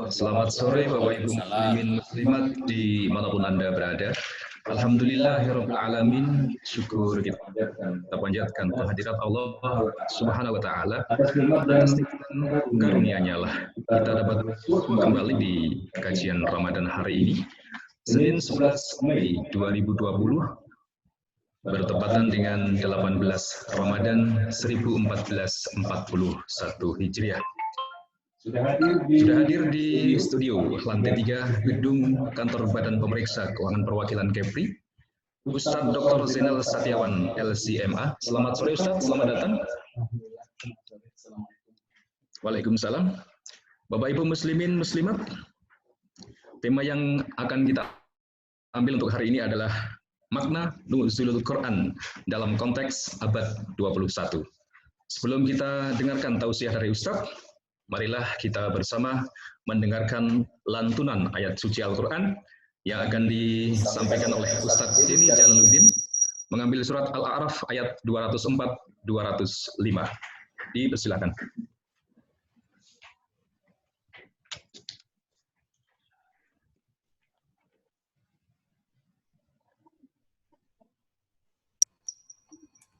Selamat sore Bapak Ibu Muslimin Muslimat dimanapun Anda berada. Alhamdulillahirrabbilalamin. Syukur kita panjatkan kehadirat Allah Subhanahu wa Ta'ala atas nikmat karunia-Nya lah kita dapat kembali di kajian Ramadan hari ini, Senin 11 Mei 2020, bertepatan dengan 18 Ramadan 1441 Hijriah. Sudah hadir di studio lantai 3 gedung kantor Badan Pemeriksa Keuangan Perwakilan Kepri, Ustadz Dr. Zainal Satiawan, LCMA. Selamat sore Ustadz, selamat datang. Waalaikumsalam. Bapak Ibu Muslimin Muslimat, tema yang akan kita ambil untuk hari ini adalah makna nuzulul Quran dalam konteks abad 21. Sebelum kita dengarkan tausiah dari Ustadz, marilah kita bersama mendengarkan lantunan ayat suci Al-Quran yang akan disampaikan oleh Ustadz Denny Jalaluddin, mengambil surat Al-A'raf ayat 204-205. Dipersilakan.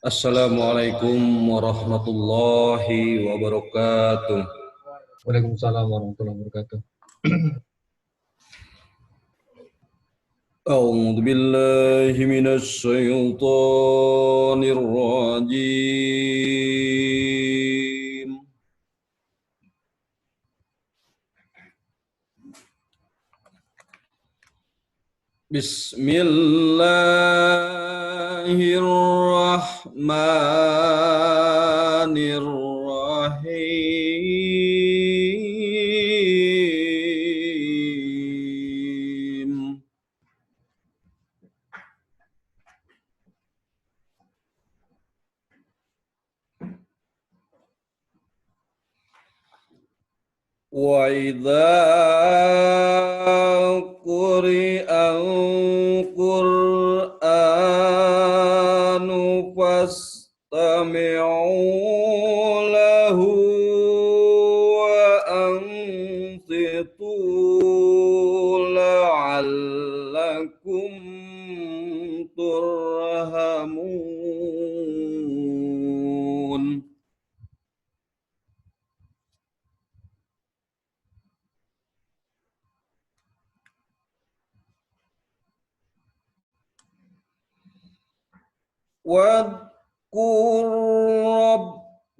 Assalamualaikum warahmatullahi wabarakatuh. Waalaikumsalam warahmatullahi wabarakatuh. A'udzu billahi minasy syaithanir rajim. Bismillahirrahmanirrahim. Wa idza quri'al Qur'anu fastami'u lahu wa ansitu la'allakum turhamun. Wadhkur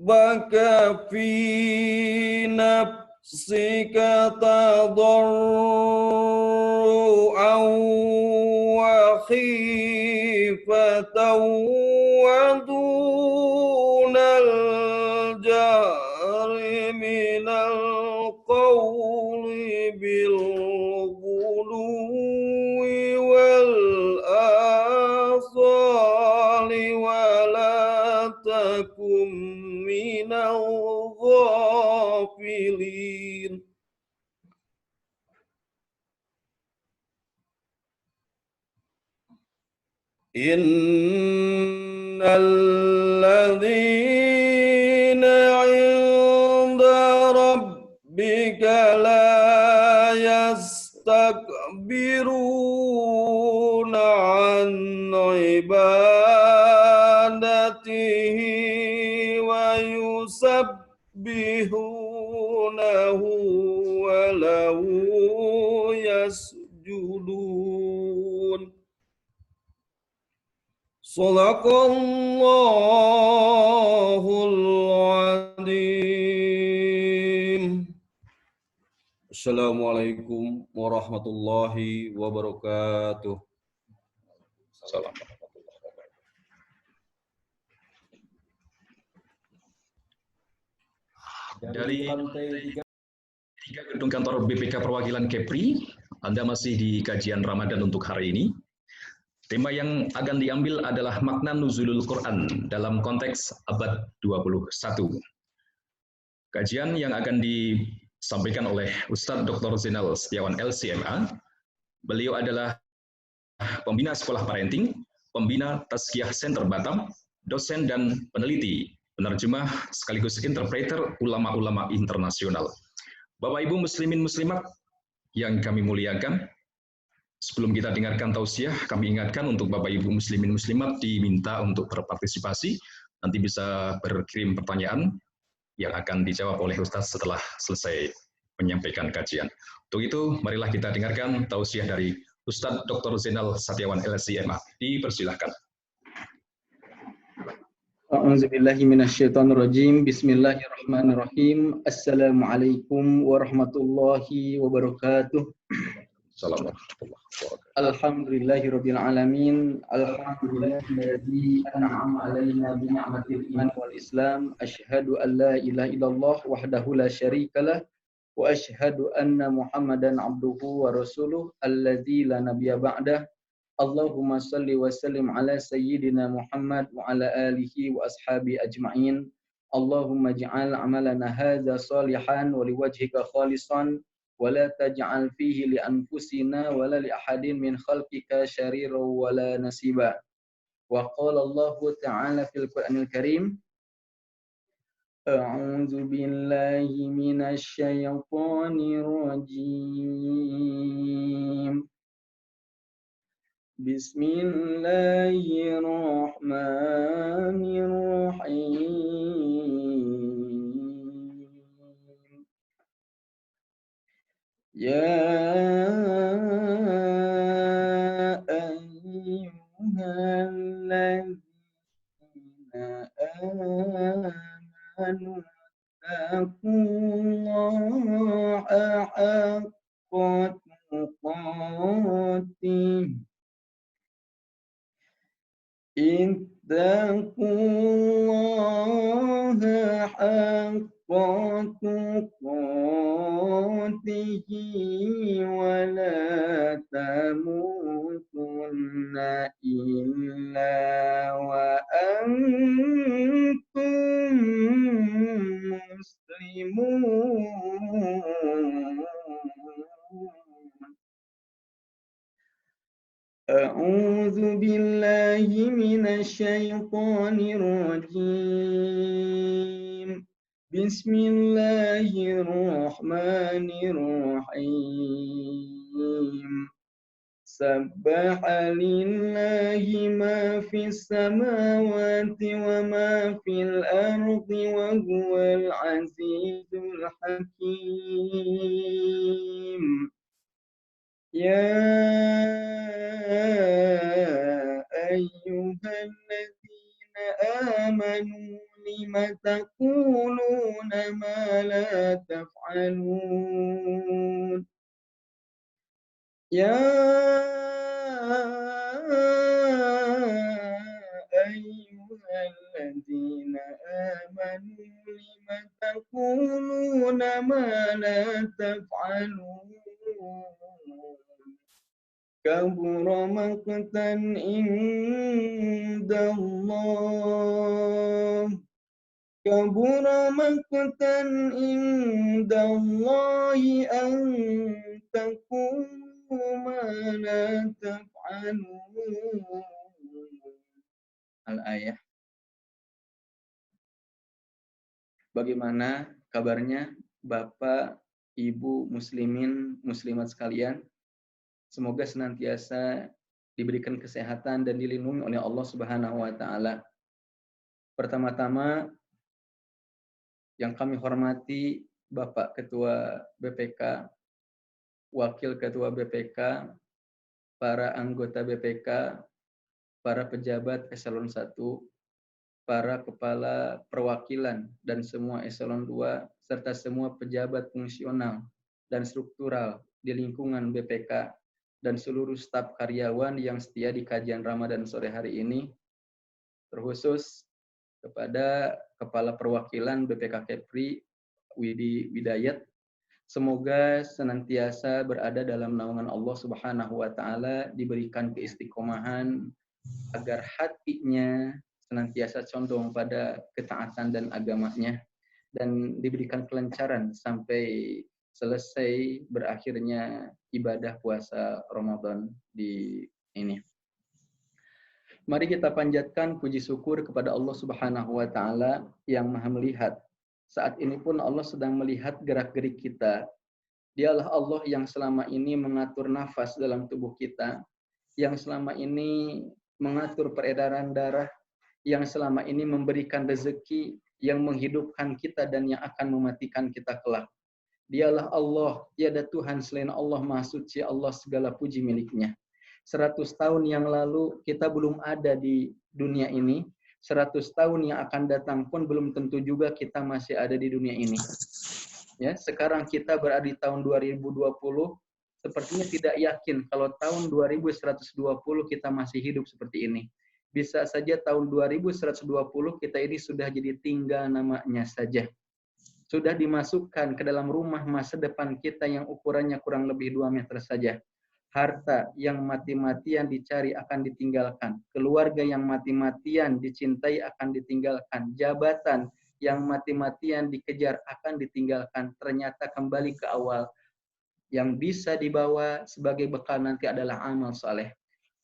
rabbaka fi nafsika tadarru'an wa khifatan wa dunal jahri minal qawli bil ghuluwi wal asali wa la takum minal ghafilin. Innal ladzina 'inda rabbika la yastakbiruna 'an ibadatihi wa yusabbihunahu wa lahu yasjudun. Shadaqallahul adzim. Assalamualaikum warahmatullahi wabarakatuh. Salam. Dari lantai 3 gedung kantor BPK Perwakilan Kepri, Anda masih di kajian Ramadan untuk hari ini. Tema yang akan diambil adalah makna nuzulul Quran dalam konteks abad 21. Kajian yang akan disampaikan oleh Ustadz Dr. Zainal Satiawan, LCMA. Beliau adalah pembina sekolah parenting, pembina Tazkiyah Center Batam, dosen dan peneliti, penerjemah sekaligus interpreter ulama-ulama internasional. Bapak Ibu muslimin muslimat yang kami muliakan, sebelum kita dengarkan tausiah, kami ingatkan untuk Bapak Ibu muslimin muslimat diminta untuk berpartisipasi, nanti bisa berkirim pertanyaan yang akan dijawab oleh Ustadz setelah selesai menyampaikan kajian. Untuk itu, marilah kita dengarkan tausiah dari Ustadz Dr. Zainal Satiawan LSI MA. Dipersilahkan. A'udzubillahi minasyaitonirrajim. Bismillahirrahmanirrahim. Assalamualaikum warahmatullahi wabarakatuh. Assalamualaikum warahmatullahi wabarakatuh. Alhamdulillahirabbil alamin. Alhamdulillahilladzi an'ama 'alaina bi ni'matil iman wal islam. Asyhadu an la ilaha illallah wahdahu la syarikalah wa asyhadu anna Muhammadan 'abduhu wa rasuluh alladzi la nabiyya ba'dah. Allahumma salli wa sallim ala sayyidina Muhammad wa ala alihi wa ashabi ajma'in. Allahumma ja'al amalana hadza salihan wa liwajhika khalisan wa la taj'al fihi li anfusina wa la li ahadin min khalqika syarira wa la nasiba. Wa qala Allah ta'ala fil Qur'anil Karim, A'udzu billahi minasy syaithanir rajim. Bismillahirrahmanirrahim. Ya ayyuhalladzina amanu taqullaha haqqa tuqatih. Ittaqullaha haqqa tuqatih wa la tamutunna illa wa antum muslimun. A'udzu billahi minasy syaithanir rajim. Bismillahirrahmanirrahim. Sabbaha lillahi ma fis samawati wa ma fil ardi wa huwal azizul hakim. Ya ayyuhalladzina amanu lima taquluna ma la taf'alun. Ya ayyuhalladzina amanu lima taquluna ma la taf'alun. Kabura maqtan indallah. Kabura maqtan indallahi an taqulu ma la taf'alun. Al-ayah. Bagaimana kabarnya Bapak, Ibu, muslimin, muslimat sekalian? Semoga senantiasa diberikan kesehatan dan dilindungi oleh Allah Subhanahu wa taala. Pertama-tama yang kami hormati Bapak Ketua BPK, Wakil Ketua BPK, para anggota BPK, para pejabat eselon 1, para kepala perwakilan dan semua eselon 2 serta semua pejabat fungsional dan struktural di lingkungan BPK dan seluruh staf karyawan yang setia di kajian Ramadan sore hari ini, terkhusus kepada Kepala Perwakilan BPK Kepri, Widi Widayat. Semoga senantiasa berada dalam naungan Allah Subhanahu wa taala, diberikan keistiqomahan agar hatinya senantiasa condong pada ketaatan dan agamanya, dan diberikan kelancaran sampai selesai berakhirnya ibadah puasa Ramadan di ini. Mari kita panjatkan puji syukur kepada Allah Subhanahu wa taala yang Maha melihat Saat ini pun Allah sedang melihat gerak-gerik kita. Dialah Allah yang selama ini mengatur nafas dalam tubuh kita, yang selama ini mengatur peredaran darah, yang selama ini memberikan rezeki, yang menghidupkan kita dan yang akan mematikan kita kelak. Dialah Allah, tiada Tuhan selain Allah Maha Suci, Allah segala puji miliknya. 100 tahun yang lalu kita belum ada di dunia ini, 100 tahun yang akan datang pun belum tentu juga kita masih ada di dunia ini. Ya, sekarang kita berada di tahun 2020, sepertinya tidak yakin kalau tahun 2120 kita masih hidup seperti ini. Bisa saja tahun 2120 kita ini sudah jadi tinggal namanya saja. Sudah dimasukkan ke dalam rumah masa depan kita yang ukurannya kurang lebih 2 meter saja. Harta yang mati-matian dicari akan ditinggalkan. Keluarga yang mati-matian dicintai akan ditinggalkan. Jabatan yang mati-matian dikejar akan ditinggalkan. Ternyata kembali ke awal. Yang bisa dibawa sebagai bekal nanti adalah amal saleh.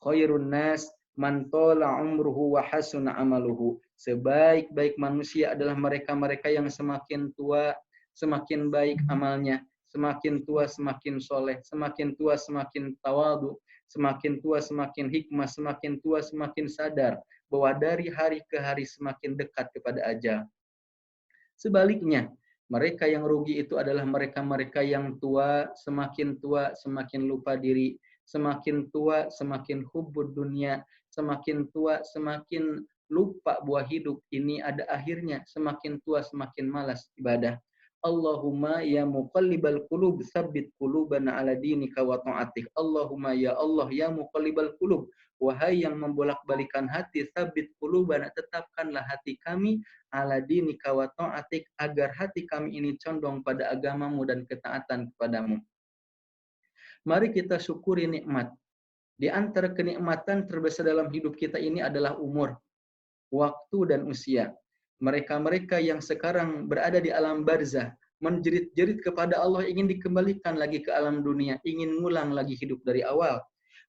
Khairun nas man tola umruhu wa hasuna amaluhu. Sebaik-baik manusia adalah mereka-mereka yang semakin tua, semakin baik amalnya. Semakin tua semakin soleh, semakin tua semakin tawadu, semakin tua semakin hikmah, semakin tua semakin sadar bahwa dari hari ke hari semakin dekat kepada ajal. Sebaliknya, mereka yang rugi itu adalah mereka-mereka yang tua semakin lupa diri, semakin tua semakin hubbud dunia, semakin tua semakin lupa bahwa hidup ini ada akhirnya, semakin tua semakin malas ibadah. Allahumma ya muqallibal qulub tsabbit qulubana ala dinika wa ta'atik. Allahumma ya Allah ya muqallibal qulub, wahai yang membolak-balikan hati, tsabbit qulubana, tetapkanlah hati kami ala dinika wa ta'atik, agar hati kami ini condong pada agamamu dan ketaatan kepadamu. Mari kita syukuri nikmat. Di antara kenikmatan terbesar dalam hidup kita ini adalah umur, waktu dan usia. Mereka-mereka yang sekarang berada di alam barzah, menjerit-jerit kepada Allah, ingin dikembalikan lagi ke alam dunia, ingin ngulang lagi hidup dari awal.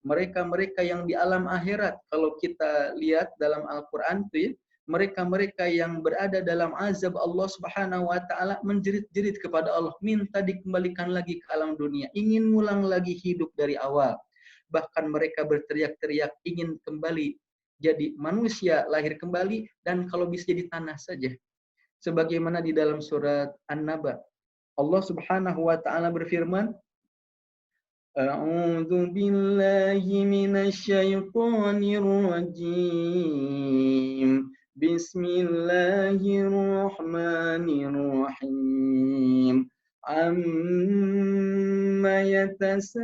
Mereka-mereka yang di alam akhirat, kalau kita lihat dalam Al-Quran itu ya, mereka-mereka yang berada dalam azab Allah Subhanahu wa taala menjerit-jerit kepada Allah, minta dikembalikan lagi ke alam dunia, ingin ngulang lagi hidup dari awal. Bahkan mereka berteriak-teriak ingin kembali jadi manusia, lahir kembali, dan kalau bisa jadi tanah saja. Sebagaimana di dalam surat An-Naba, Allah Subhanahu wa taala berfirman, A'udzu billahi minasyaitonir rajim. Bismillahirrahmanirrahim. Amma yatasaalun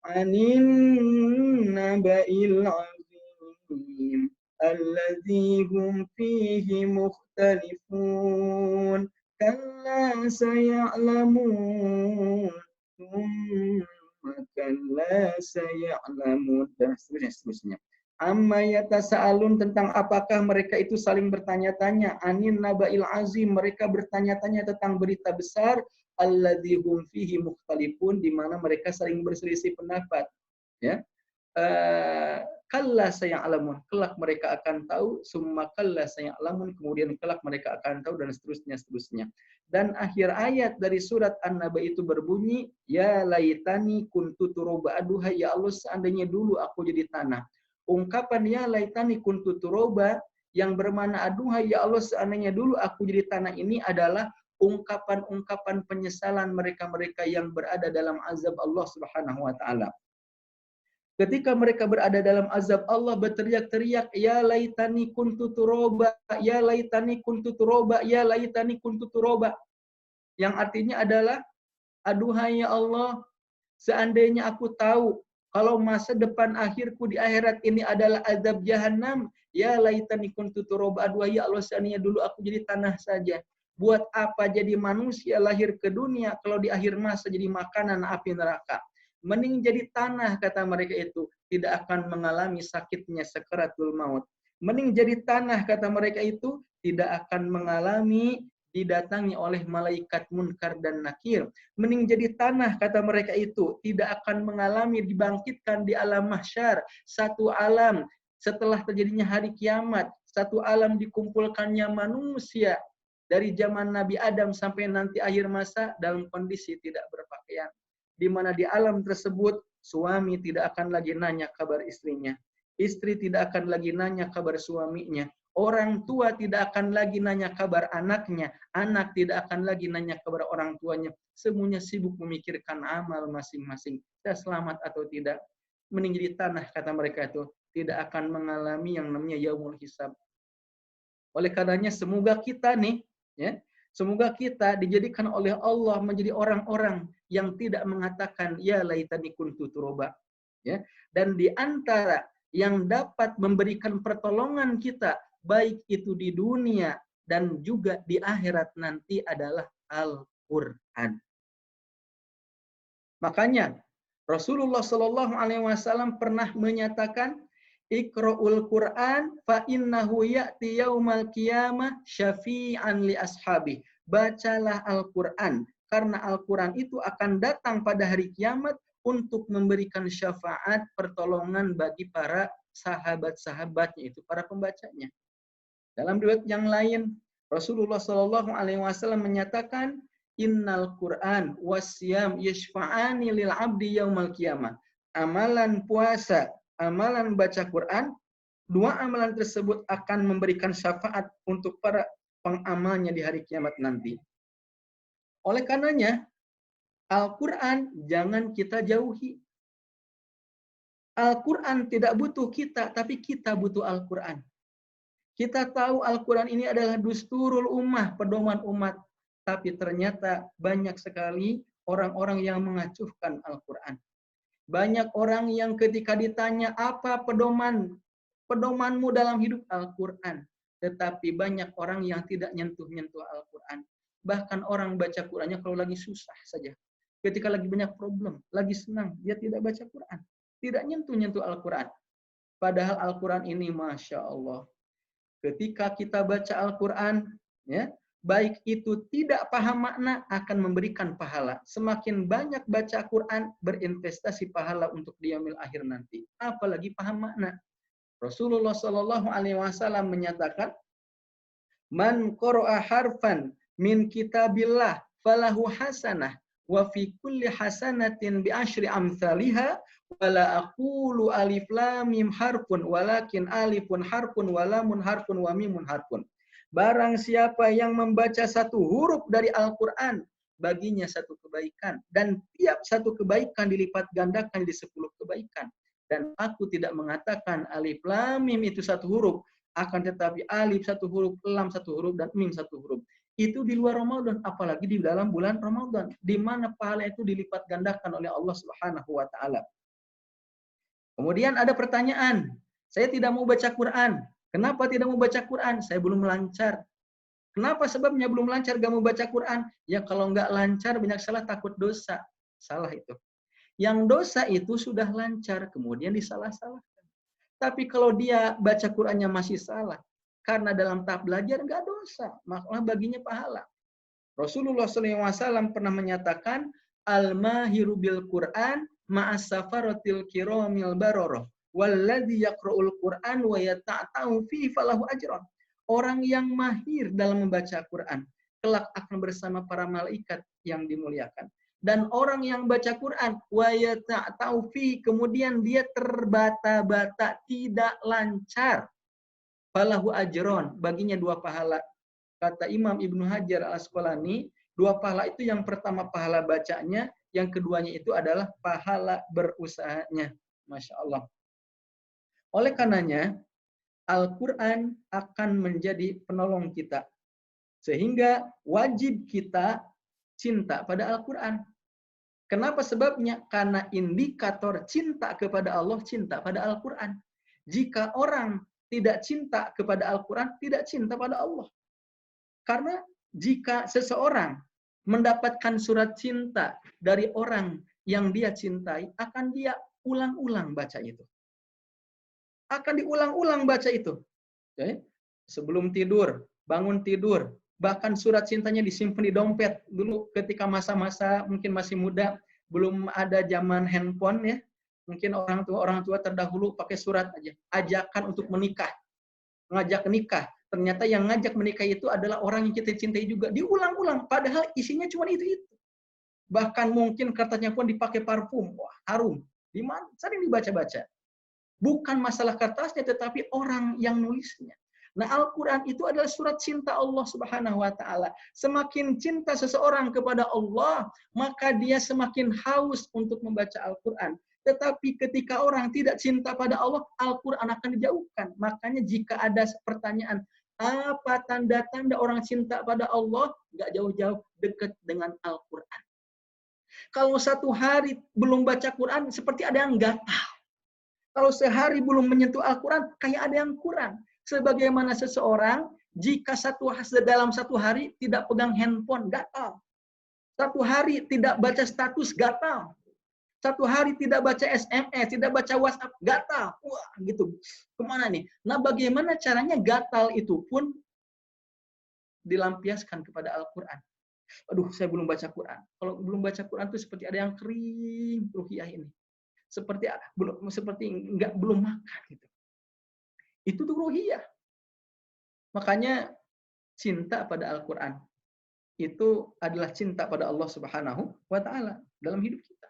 'anil naba'il 'azim alladzi hum fihi mukhtalifun. Kalla saya'lamun, kalla saya'lamun, dan seterusnya. Amma yatasaalun, tentang apakah mereka itu saling bertanya-tanya, anin naba'il azim, mereka bertanya-tanya tentang berita besar, alladzi hum fihi mukhtalifun, di mana mereka saling berselisih pendapat. Ya. Kalla saya'lamun, kelak mereka akan tahu, summa kalla saya'lamun, kemudian kelak mereka akan tahu, dan seterusnya. Dan akhir ayat dari surat An-Naba itu berbunyi, ya laitani kuntu turoba, aduhai ya Allah seandainya dulu aku jadi tanah. Ungkapan ya laitani kuntu turoba yang bermakna aduhai ya Allah seandainya dulu aku jadi tanah ini adalah ungkapan-ungkapan penyesalan mereka-mereka yang berada dalam azab Allah Subhanahu wa taala. Ketika mereka berada dalam azab Allah, berteriak-teriak, ya laitani kuntu turoba, ya laitani kuntu turoba, ya laitani kuntu turoba. Yang artinya adalah, aduhai ya Allah, seandainya aku tahu kalau masa depan akhirku di akhirat ini adalah azab jahanam, ya laitani kuntu turoba, aduhai ya Allah, seandainya dulu aku jadi tanah saja. Buat apa jadi manusia lahir ke dunia kalau di akhir masa jadi makanan api neraka? Mending jadi tanah, kata mereka itu, tidak akan mengalami sakitnya sakaratul maut. Mending jadi tanah, kata mereka itu, tidak akan mengalami didatangi oleh malaikat munkar dan nakir. Mending jadi tanah, kata mereka itu, tidak akan mengalami dibangkitkan di alam mahsyar, satu alam setelah terjadinya hari kiamat, satu alam dikumpulkannya manusia dari zaman Nabi Adam sampai nanti akhir masa dalam kondisi tidak berpakaian. Di mana di alam tersebut suami tidak akan lagi nanya kabar istrinya. Istri tidak akan lagi nanya kabar suaminya. Orang tua tidak akan lagi nanya kabar anaknya. Anak tidak akan lagi nanya kabar orang tuanya. Semuanya sibuk memikirkan amal masing-masing. Kita selamat atau tidak. Meninggi di tanah, kata mereka itu. Tidak akan mengalami yang namanya yaumul hisab. Oleh karenanya semoga kita nih, ya, semoga kita dijadikan oleh Allah menjadi orang-orang yang tidak mengatakan ya laitani kuntu turaba. Ya. Dan di antara yang dapat memberikan pertolongan kita baik itu di dunia dan juga di akhirat nanti adalah Al-Qur'an. Makanya Rasulullah Shallallahu Alaihi Wasallam pernah menyatakan, Iqra'ul Qur'an fa innahu ya'ti yaumal qiyamah syafi'an li ashabi. Bacalah Al-Qur'an karena Al-Qur'an itu akan datang pada hari kiamat untuk memberikan syafaat pertolongan bagi para sahabat-sahabatnya itu para pembacanya. Dalam riwayat yang lain, Rasulullah Shallallahu Alaihi Wasallam menyatakan, Innal Qur'an wasyam yashfa'ani lil abdi yaumal qiyamah. Amalan puasa, amalan baca Quran, dua amalan tersebut akan memberikan syafaat untuk para pengamalnya di hari kiamat nanti. Oleh karenanya, Al-Quran jangan kita jauhi. Al-Quran tidak butuh kita, tapi kita butuh Al-Quran. Kita tahu Al-Quran ini adalah dusturul ummah, pedoman umat. Tapi ternyata banyak sekali orang-orang yang mengacuhkan Al-Quran. Banyak orang yang ketika ditanya apa pedomanmu dalam hidup Al-Quran. Tetapi banyak orang yang tidak nyentuh-nyentuh Al-Quran. Bahkan orang baca Qurannya kalau lagi susah saja. Ketika lagi banyak problem, lagi senang, dia tidak baca Quran. Tidak nyentuh-nyentuh Al-Quran. Padahal Al-Quran ini Masya Allah. Ketika kita baca Al-Quran, ya, baik itu tidak paham makna akan memberikan pahala. Semakin banyak baca Quran, berinvestasi pahala untuk di yaumil akhir nanti. Apalagi paham makna. Rasulullah Shallallahu Alaihi Wasallam menyatakan, Man qara'a harfan min kitabillah falahu hasanah wa fi kulli hasanatin bi asyri amsalihha wala aqulu alif lam mim harfun walakin alifun harfun wa lamun harfun wa mimun harfun. Barang siapa yang membaca satu huruf dari Al-Quran, baginya satu kebaikan. Dan tiap satu kebaikan dilipat gandakan di 10 kebaikan. Dan aku tidak mengatakan alif lam mim itu satu huruf. Akan tetapi alif satu huruf, lam satu huruf, dan mim satu huruf. Itu di luar Ramadan, apalagi di dalam bulan Ramadan. Di mana pahala itu dilipat gandakan oleh Allah Subhanahu wa Ta'ala. Kemudian ada pertanyaan, saya tidak mau baca Quran. Kenapa tidak mau baca Quran? Saya belum lancar. Kenapa sebabnya belum lancar gak mau baca Quran? Ya kalau nggak lancar banyak salah takut dosa. Salah itu. Yang dosa itu sudah lancar kemudian disalah-salahkan. Tapi kalau dia baca Qurannya masih salah, karena dalam tahap belajar nggak dosa, malah baginya pahala. Rasulullah SAW pernah menyatakan, Al-mahiru bil Quran ma'as safaratil kiramil baroroh. Walladzi yaqra'ul Qur'an wa yata'ta'u fi falahu ajran. Orang yang mahir dalam membaca Quran kelak akan bersama para malaikat yang dimuliakan. Dan orang yang baca Quran wa yata'ta'u fi kemudian dia terbata-bata tidak lancar. Falahu ajron, baginya 2 pahala. Kata Imam Ibnu Hajar Al-Asqalani, 2 pahala itu yang pertama pahala bacanya, yang keduanya itu adalah pahala berusahanya. Masya Allah. Oleh karenanya, Al-Quran akan menjadi penolong kita. Sehingga wajib kita cinta pada Al-Quran. Kenapa sebabnya? Karena indikator cinta kepada Allah, cinta pada Al-Quran. Jika orang tidak cinta kepada Al-Quran, tidak cinta pada Allah. Karena jika seseorang mendapatkan surat cinta dari orang yang dia cintai, akan dia ulang-ulang baca itu. Akan diulang-ulang baca itu. Okay? Sebelum tidur, bangun tidur, bahkan surat cintanya disimpan di dompet. Dulu ketika masa-masa mungkin masih muda, belum ada zaman handphone ya. Mungkin orang tua terdahulu pakai surat aja, ajakan untuk menikah. ngajak nikah. Ternyata yang ngajak menikah itu adalah orang yang kita cintai juga. Diulang-ulang, padahal isinya cuma itu-itu. Bahkan mungkin kertasnya pun dipakai parfum. Wah, harum. Di mana? Sering dibaca-baca. Bukan masalah kertasnya, tetapi orang yang nulisnya. Nah, Al-Quran itu adalah surat cinta Allah Subhanahu wa Ta'ala. Semakin cinta seseorang kepada Allah, maka dia semakin haus untuk membaca Al-Quran. Tetapi ketika orang tidak cinta pada Allah, Al-Quran akan dijauhkan. Makanya jika ada pertanyaan, apa tanda-tanda orang cinta pada Allah? Nggak jauh-jauh, dekat dengan Al-Quran. Kalau satu hari belum baca Quran, seperti ada yang gatal. Kalau sehari belum menyentuh Al-Quran, kayak ada yang kurang. Sebagaimana seseorang, jika dalam satu hari tidak pegang handphone, gatal. Satu hari tidak baca status, gatal. Satu hari tidak baca SMS, tidak baca WhatsApp, gatal. Wah, gitu. Kemana nih? Nah, bagaimana caranya gatal itu pun dilampiaskan kepada Al-Quran. Aduh, saya belum baca Quran. Kalau belum baca Quran itu seperti ada yang kering ruhiyah ini. Seperti belum makan gitu. Itu tuh ruhiyah. Makanya cinta pada Al-Quran itu adalah cinta pada Allah Subhanahu wa Ta'ala dalam hidup kita.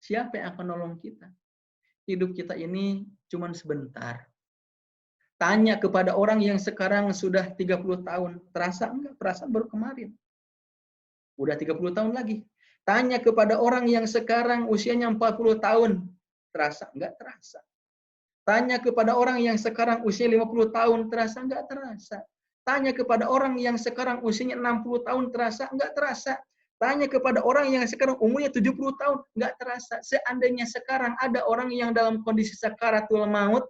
Siapa yang akan nolong kita? Hidup kita ini cuma sebentar. Tanya kepada orang yang sekarang sudah 30 tahun, terasa enggak? Perasaan baru kemarin. Udah 30 tahun lagi. Tanya kepada orang yang sekarang usianya 40 tahun, terasa enggak? Terasa. Tanya kepada orang yang sekarang usia 50 tahun, terasa enggak? Terasa. Tanya kepada orang yang sekarang usianya 60 tahun, terasa enggak? Terasa. Tanya kepada orang yang sekarang umurnya 70 tahun, enggak terasa. Seandainya sekarang ada orang yang dalam kondisi sakaratul maut,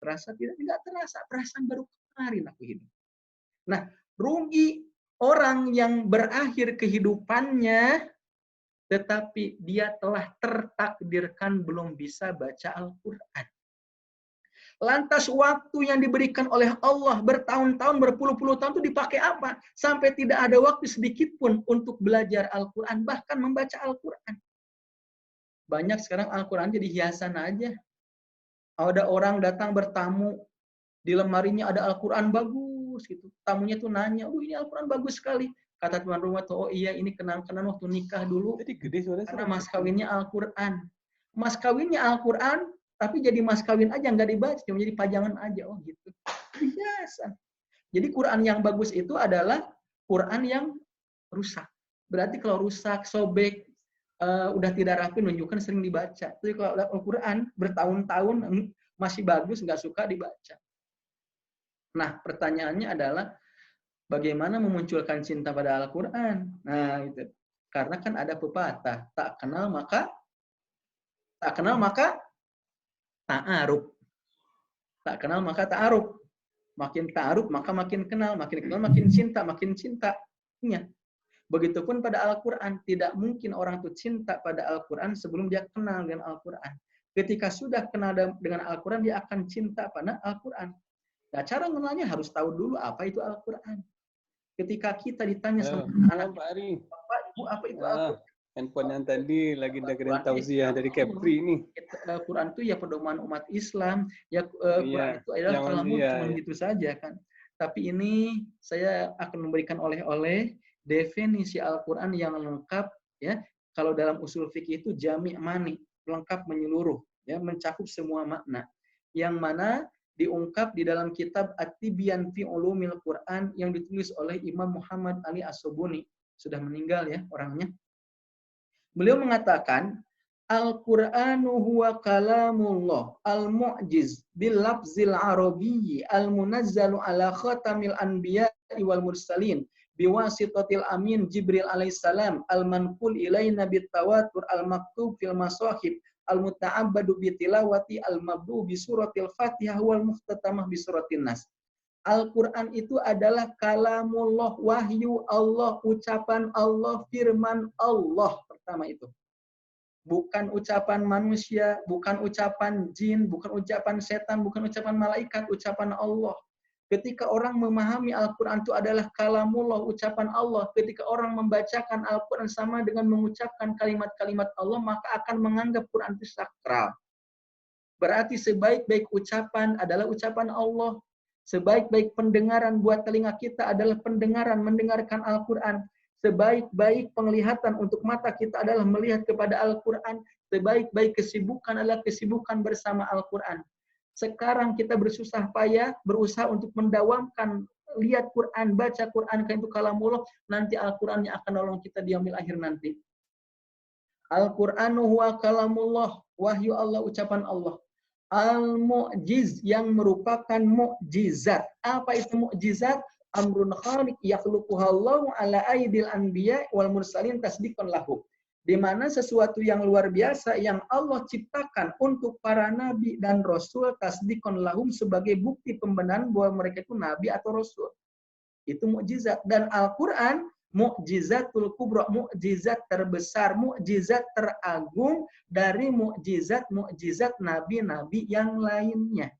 terasa tidak? Enggak terasa. Perasaan baru kemarin aku hidup. Nah, rugi orang yang berakhir kehidupannya, tetapi dia telah tertakdirkan belum bisa baca Al-Quran. Lantas waktu yang diberikan oleh Allah bertahun-tahun, berpuluh-puluh tahun itu dipakai apa? Sampai tidak ada waktu sedikit pun untuk belajar Al-Quran, bahkan membaca Al-Quran. Banyak sekarang Al-Quran jadi hiasan aja. Ada orang datang bertamu, di lemarinya ada Al-Quran bagus gitu. Tamunya tuh nanya, "Oh, ini Al-Quran bagus sekali." Kata tuan rumah tuh, "Oh iya, ini kenang-kenang waktu nikah dulu. Jadi gede suaranya. Karena mas kawinnya Al-Quran." Mas kawinnya Al-Quran, tapi jadi mas kawin aja, nggak dibaca, cuma jadi pajangan aja. Oh gitu. Biasa. Jadi Quran yang bagus itu adalah Quran yang rusak. Berarti kalau rusak, sobek, udah tidak rapi, menunjukkan sering dibaca. Jadi kalau Al-Quran bertahun-tahun masih bagus, nggak suka dibaca. Nah, pertanyaannya adalah bagaimana memunculkan cinta pada Al-Quran? Nah, itu. Karena kan ada pepatah, tak kenal maka ta'aruf. Tak kenal maka ta'aruf. Makin ta'aruf maka makin kenal makin cinta. Ya. Begitupun pada Al-Quran, tidak mungkin orang itu cinta pada Al-Quran sebelum dia kenal dengan Al-Quran. Ketika sudah kenal dengan Al-Quran, dia akan cinta pada Al-Quran. Nah, cara mengenalnya harus tahu dulu apa itu Al-Quran. Ketika kita ditanya sama anak, Pak Ari, Bapak, Ibu, apa itu Al-Quran? handphone yang tadi lagi dengerin tausiah dari Kepri ini. Quran itu ya pedoman umat Islam. Ya Quran itu adalah kalamun cuma gitu saja kan. Tapi ini saya akan memberikan oleh-oleh definisi Al-Quran yang lengkap ya. Kalau dalam usul fikih itu jami' mani, lengkap menyeluruh ya, mencakup semua makna. Yang mana diungkap di dalam kitab At-Tibyan fi Ulumil Quran yang ditulis oleh Imam Muhammad Ali As-Subuni. Sudah meninggal ya orangnya. Beliau mengatakan, Al-Qur'anu huwa kalamullah al-mu'jiz bil lafzil arabiyyi al-munazzalu ala khatamil anbiya'i wal mursalin biwasitatil amin Jibril alaihissalam al-manqul ilaina bitawatur al-maktub fil masahib al-muta'abbadu bitilawati al-mabdu bi suratil Fatihah wal mukhtatamah bi suratin Nas. Al-Quran itu adalah kalamullah, wahyu Allah, ucapan Allah, firman Allah. Pertama itu. Bukan ucapan manusia, bukan ucapan jin, bukan ucapan setan, bukan ucapan malaikat, ucapan Allah. Ketika orang memahami Al-Quran itu adalah kalamullah, ucapan Allah. Ketika orang membacakan Al-Quran sama dengan mengucapkan kalimat-kalimat Allah, maka akan menganggap Quran itu sakral. Berarti sebaik-baik ucapan adalah ucapan Allah. Sebaik-baik pendengaran buat telinga kita adalah mendengarkan Al-Quran. Sebaik-baik penglihatan untuk mata kita adalah melihat kepada Al-Quran. Sebaik-baik kesibukan adalah kesibukan bersama Al-Quran. Sekarang kita bersusah payah, berusaha untuk mendawamkan, lihat Quran, baca Quran, karena itu kalamullah, nanti Al-Quran yang akan nolong kita di yaumil akhir nanti. Al-Qur'anu huwa kalamullah, wahyu Allah, ucapan Allah. Al-mu'jiz, yang merupakan mukjizat. Apa itu mukjizat? Amrun khaliq yakhluquhallahu ala aidil anbiya wal mursalin tasdiqan lahu. Di mana sesuatu yang luar biasa yang Allah ciptakan untuk para nabi dan rasul, tasdiqan lahum, sebagai bukti pembenaran bahwa mereka itu nabi atau rasul. Itu mukjizat. Dan Al-Qur'an mukjizatul kubra, mukjizat terbesar, mukjizat teragung dari mukjizat nabi-nabi yang lainnya.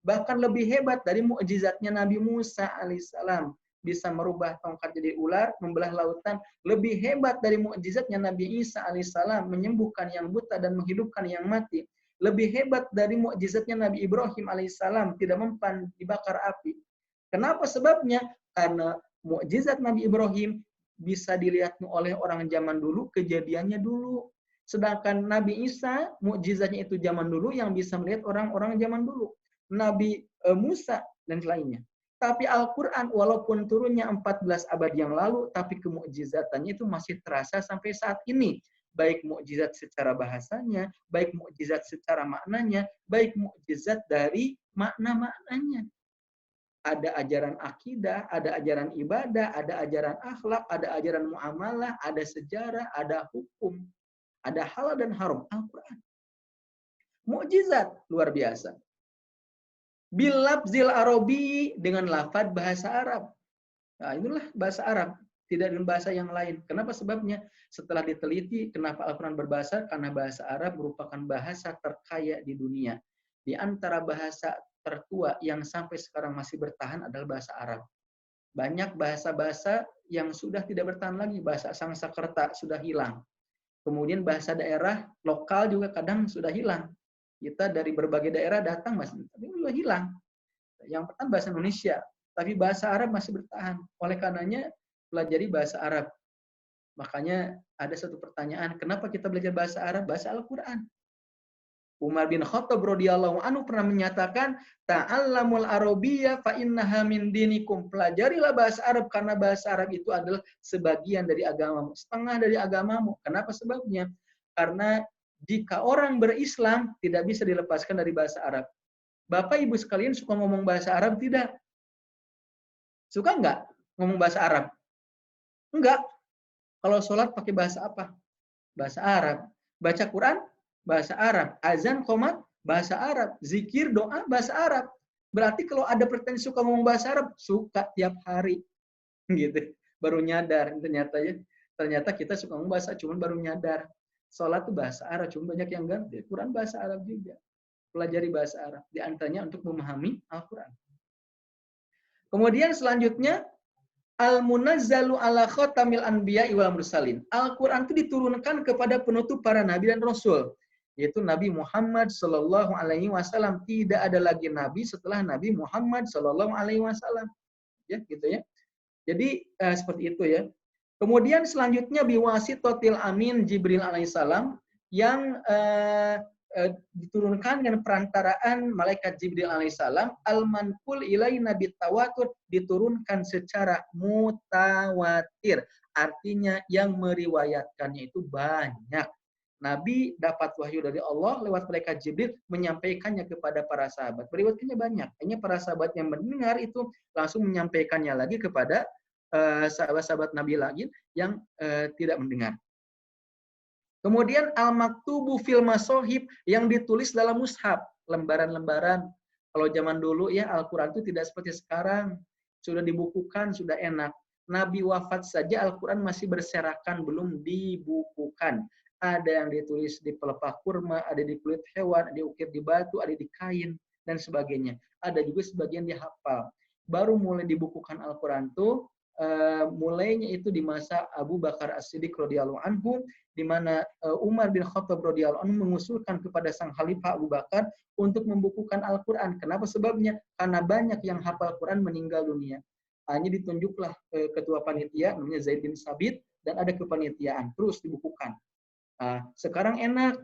Bahkan lebih hebat dari mukjizatnya Nabi Musa alaihissalam, bisa merubah tongkat jadi ular, membelah lautan. Lebih hebat dari mukjizatnya Nabi Isa alaihissalam, menyembuhkan yang buta dan menghidupkan yang mati. Lebih hebat dari mukjizatnya Nabi Ibrahim alaihissalam, tidak mempan dibakar api. Kenapa sebabnya? Karena mukjizat Nabi Ibrahim bisa dilihat oleh orang zaman dulu, kejadiannya dulu. Sedangkan Nabi Isa, mukjizatnya itu zaman dulu yang bisa melihat orang-orang zaman dulu. Nabi Musa dan lainnya. Tapi Al-Quran walaupun turunnya 14 abad yang lalu, tapi kemukjizatannya itu masih terasa sampai saat ini. Baik mukjizat secara bahasanya, baik mukjizat secara maknanya, baik mukjizat dari makna-maknanya. Ada ajaran akidah, ada ajaran ibadah, ada ajaran akhlak, ada ajaran muamalah, ada sejarah, ada hukum, ada halal dan haram. Al-Quran. Mukjizat luar biasa. Bil lafzil arabi, dengan lafaz bahasa Arab. Nah, inilah bahasa Arab, tidak dengan bahasa yang lain. Kenapa sebabnya? Setelah diteliti, kenapa Al-Quran berbahasa? Karena bahasa Arab merupakan bahasa terkaya di dunia. Di antara bahasa tertua yang sampai sekarang masih bertahan adalah bahasa Arab. Banyak bahasa-bahasa yang sudah tidak bertahan lagi. Bahasa Sangsakerta sudah hilang. Kemudian bahasa daerah lokal juga kadang sudah hilang. Kita dari berbagai daerah datang, tapi sudah hilang. Yang pertama bahasa Indonesia, tapi bahasa Arab masih bertahan. Oleh karenanya, pelajari bahasa Arab. Makanya ada satu pertanyaan, kenapa kita belajar bahasa Arab? Bahasa Al-Quran. Umar bin Khattab radhiyallahu anhu pernah menyatakan, ta'allamul arabiyya fa innaha min dinikum. Pelajarilah bahasa Arab karena bahasa Arab itu adalah sebagian dari agamamu, setengah dari agamamu. Kenapa sebabnya? Karena jika orang berislam tidak bisa dilepaskan dari bahasa Arab. Bapak Ibu sekalian suka ngomong bahasa Arab tidak? Suka enggak ngomong bahasa Arab? Enggak. Kalau sholat pakai bahasa apa? Bahasa Arab. Baca Quran? Bahasa Arab. Azan, qomat, bahasa Arab. Zikir, doa, bahasa Arab. Berarti kalau ada pertanyaan suka ngomong bahasa Arab, suka tiap hari. Gitu. Baru nyadar ternyata kita suka ngomong bahasa, cuman baru nyadar. Sholat itu bahasa Arab, cuma banyak yang ganti. Quran bahasa Arab juga. Pelajari bahasa Arab. Di antaranya untuk memahami Al-Quran. Kemudian selanjutnya, Al-munazzalu ala khatamil anbiya wal mursalin. Al-Quran itu diturunkan kepada penutup para nabi dan rasul, yaitu Nabi Muhammad sallallahu alaihi wasallam. Tidak ada lagi nabi setelah Nabi Muhammad sallallahu alaihi wasallam. Ya, gitu ya. Jadi seperti itu ya. Kemudian selanjutnya biwasitatil amin Jibril alaihissalam yang diturunkan dengan perantaraan malaikat Jibril alaihissalam, al-manqul ilaina bitawatur, diturunkan secara mutawatir. Artinya yang meriwayatkannya itu banyak. Nabi dapat wahyu dari Allah lewat malaikat Jibril, menyampaikannya kepada para sahabat. Meriwayatkannya banyak. Hanya para sahabat yang mendengar itu langsung menyampaikannya lagi kepada sahabat-sahabat Nabi lagi yang tidak mendengar. Kemudian al-maktubu fil masohib, yang ditulis dalam mushaf, lembaran-lembaran. Kalau zaman dulu ya Al-Quran itu tidak seperti sekarang. Sudah dibukukan, sudah enak. Nabi wafat saja Al-Quran masih berserakan, belum dibukukan. Ada yang ditulis di pelepah kurma, ada di kulit hewan, ada diukir di batu, ada di kain, dan sebagainya. Ada juga sebagian dihafal. Baru mulai dibukukan Al-Quran itu mulainya itu di masa Abu Bakar As-Siddiq radhiyallahu anhu, di mana Umar bin Khattab radhiyallahu anhu mengusulkan kepada sang khalifah Abu Bakar untuk membukukan Al-Quran. Kenapa sebabnya? Karena banyak yang hafal Quran meninggal dunia. Hanya ditunjuklah ketua panitia namanya Zaid bin Sabit dan ada kepanitiaan terus dibukukan. Sekarang enak,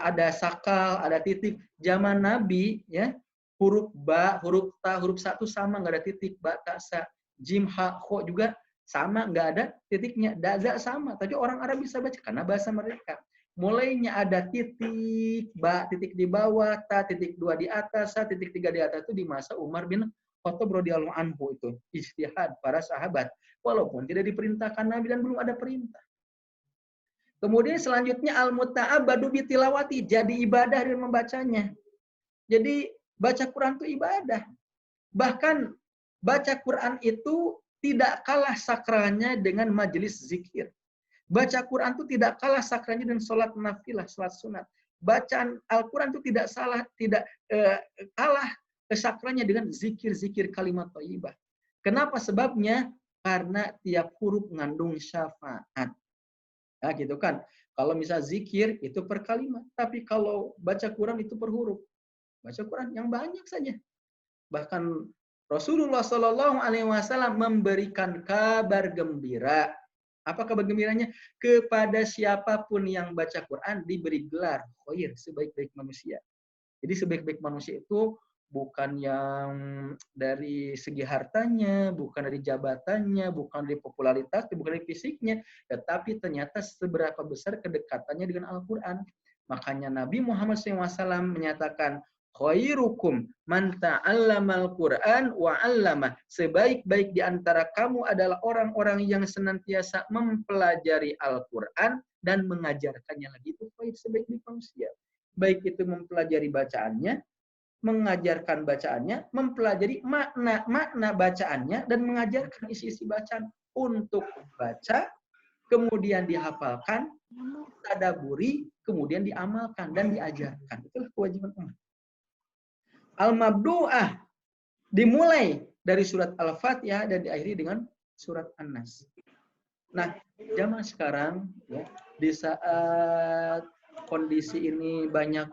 ada sakal, ada titik. Zaman Nabi ya, huruf ba, huruf ta, huruf satu sama, nggak ada titik. Ba, ta, sa, jim, ha, kho juga sama, nggak ada titiknya. Daza sama, tapi orang Arab bisa baca karena bahasa mereka. Mulainya ada titik, ba, titik di bawah, ta, titik 2 di atas, sa, titik 3 di atas itu di masa Umar bin Khattab radhiyallahu anhu itu. Ijtihad para sahabat. Walaupun tidak diperintahkan Nabi dan belum ada perintah. Kemudian selanjutnya al-muta'abbadu bitilawati, jadi ibadah dengan membacanya. Jadi baca Quran itu ibadah. Bahkan baca Quran itu tidak kalah sakralnya dengan majelis zikir. Baca Quran itu tidak kalah sakralnya dengan sholat nafilah, sholat sunat. Bacaan Al-Quran itu tidak kalah sakralnya dengan zikir-zikir kalimat thayyibah. Kenapa sebabnya? Karena tiap huruf mengandung syafaat. Nah, gitu kan. Kalau misal zikir itu per kalimat, tapi kalau baca Quran itu per huruf. Baca Quran yang banyak saja. Bahkan Rasulullah Shallallahu Alaihi Wasallam memberikan kabar gembira. Apa kabar gembiranya? Kepada siapapun yang baca Quran diberi gelar khair, sebaik-baik manusia. Jadi sebaik-baik manusia itu bukan yang dari segi hartanya, bukan dari jabatannya, bukan dari popularitas, bukan dari fisiknya, tetapi ternyata seberapa besar kedekatannya dengan Al-Quran. Makanya Nabi Muhammad SAW menyatakan, khairukum man ta'allamal Qur'an wa 'allama. Sebaik-baik di antara kamu adalah orang-orang yang senantiasa mempelajari Al-Quran dan mengajarkannya lagi. Itu khair, sebaik-baik manusia. Baik itu mempelajari bacaannya, mengajarkan bacaannya, mempelajari makna bacaannya, dan mengajarkan isi-isi bacaan untuk baca, kemudian dihafalkan, tadaburi, kemudian diamalkan dan diajarkan. Itulah kewajiban umat. Al-Mabdu'ah dimulai dari surat Al-Fatihah dan diakhiri dengan surat An-Nas. Nah, zaman sekarang ya, di saat kondisi ini banyak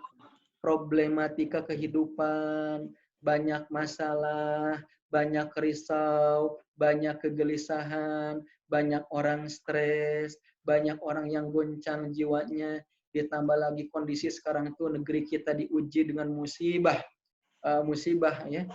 problematika kehidupan, banyak masalah, banyak risau, banyak kegelisahan, banyak orang stres, banyak orang yang goncang jiwanya, ditambah lagi kondisi sekarang itu negeri kita diuji dengan musibah ya,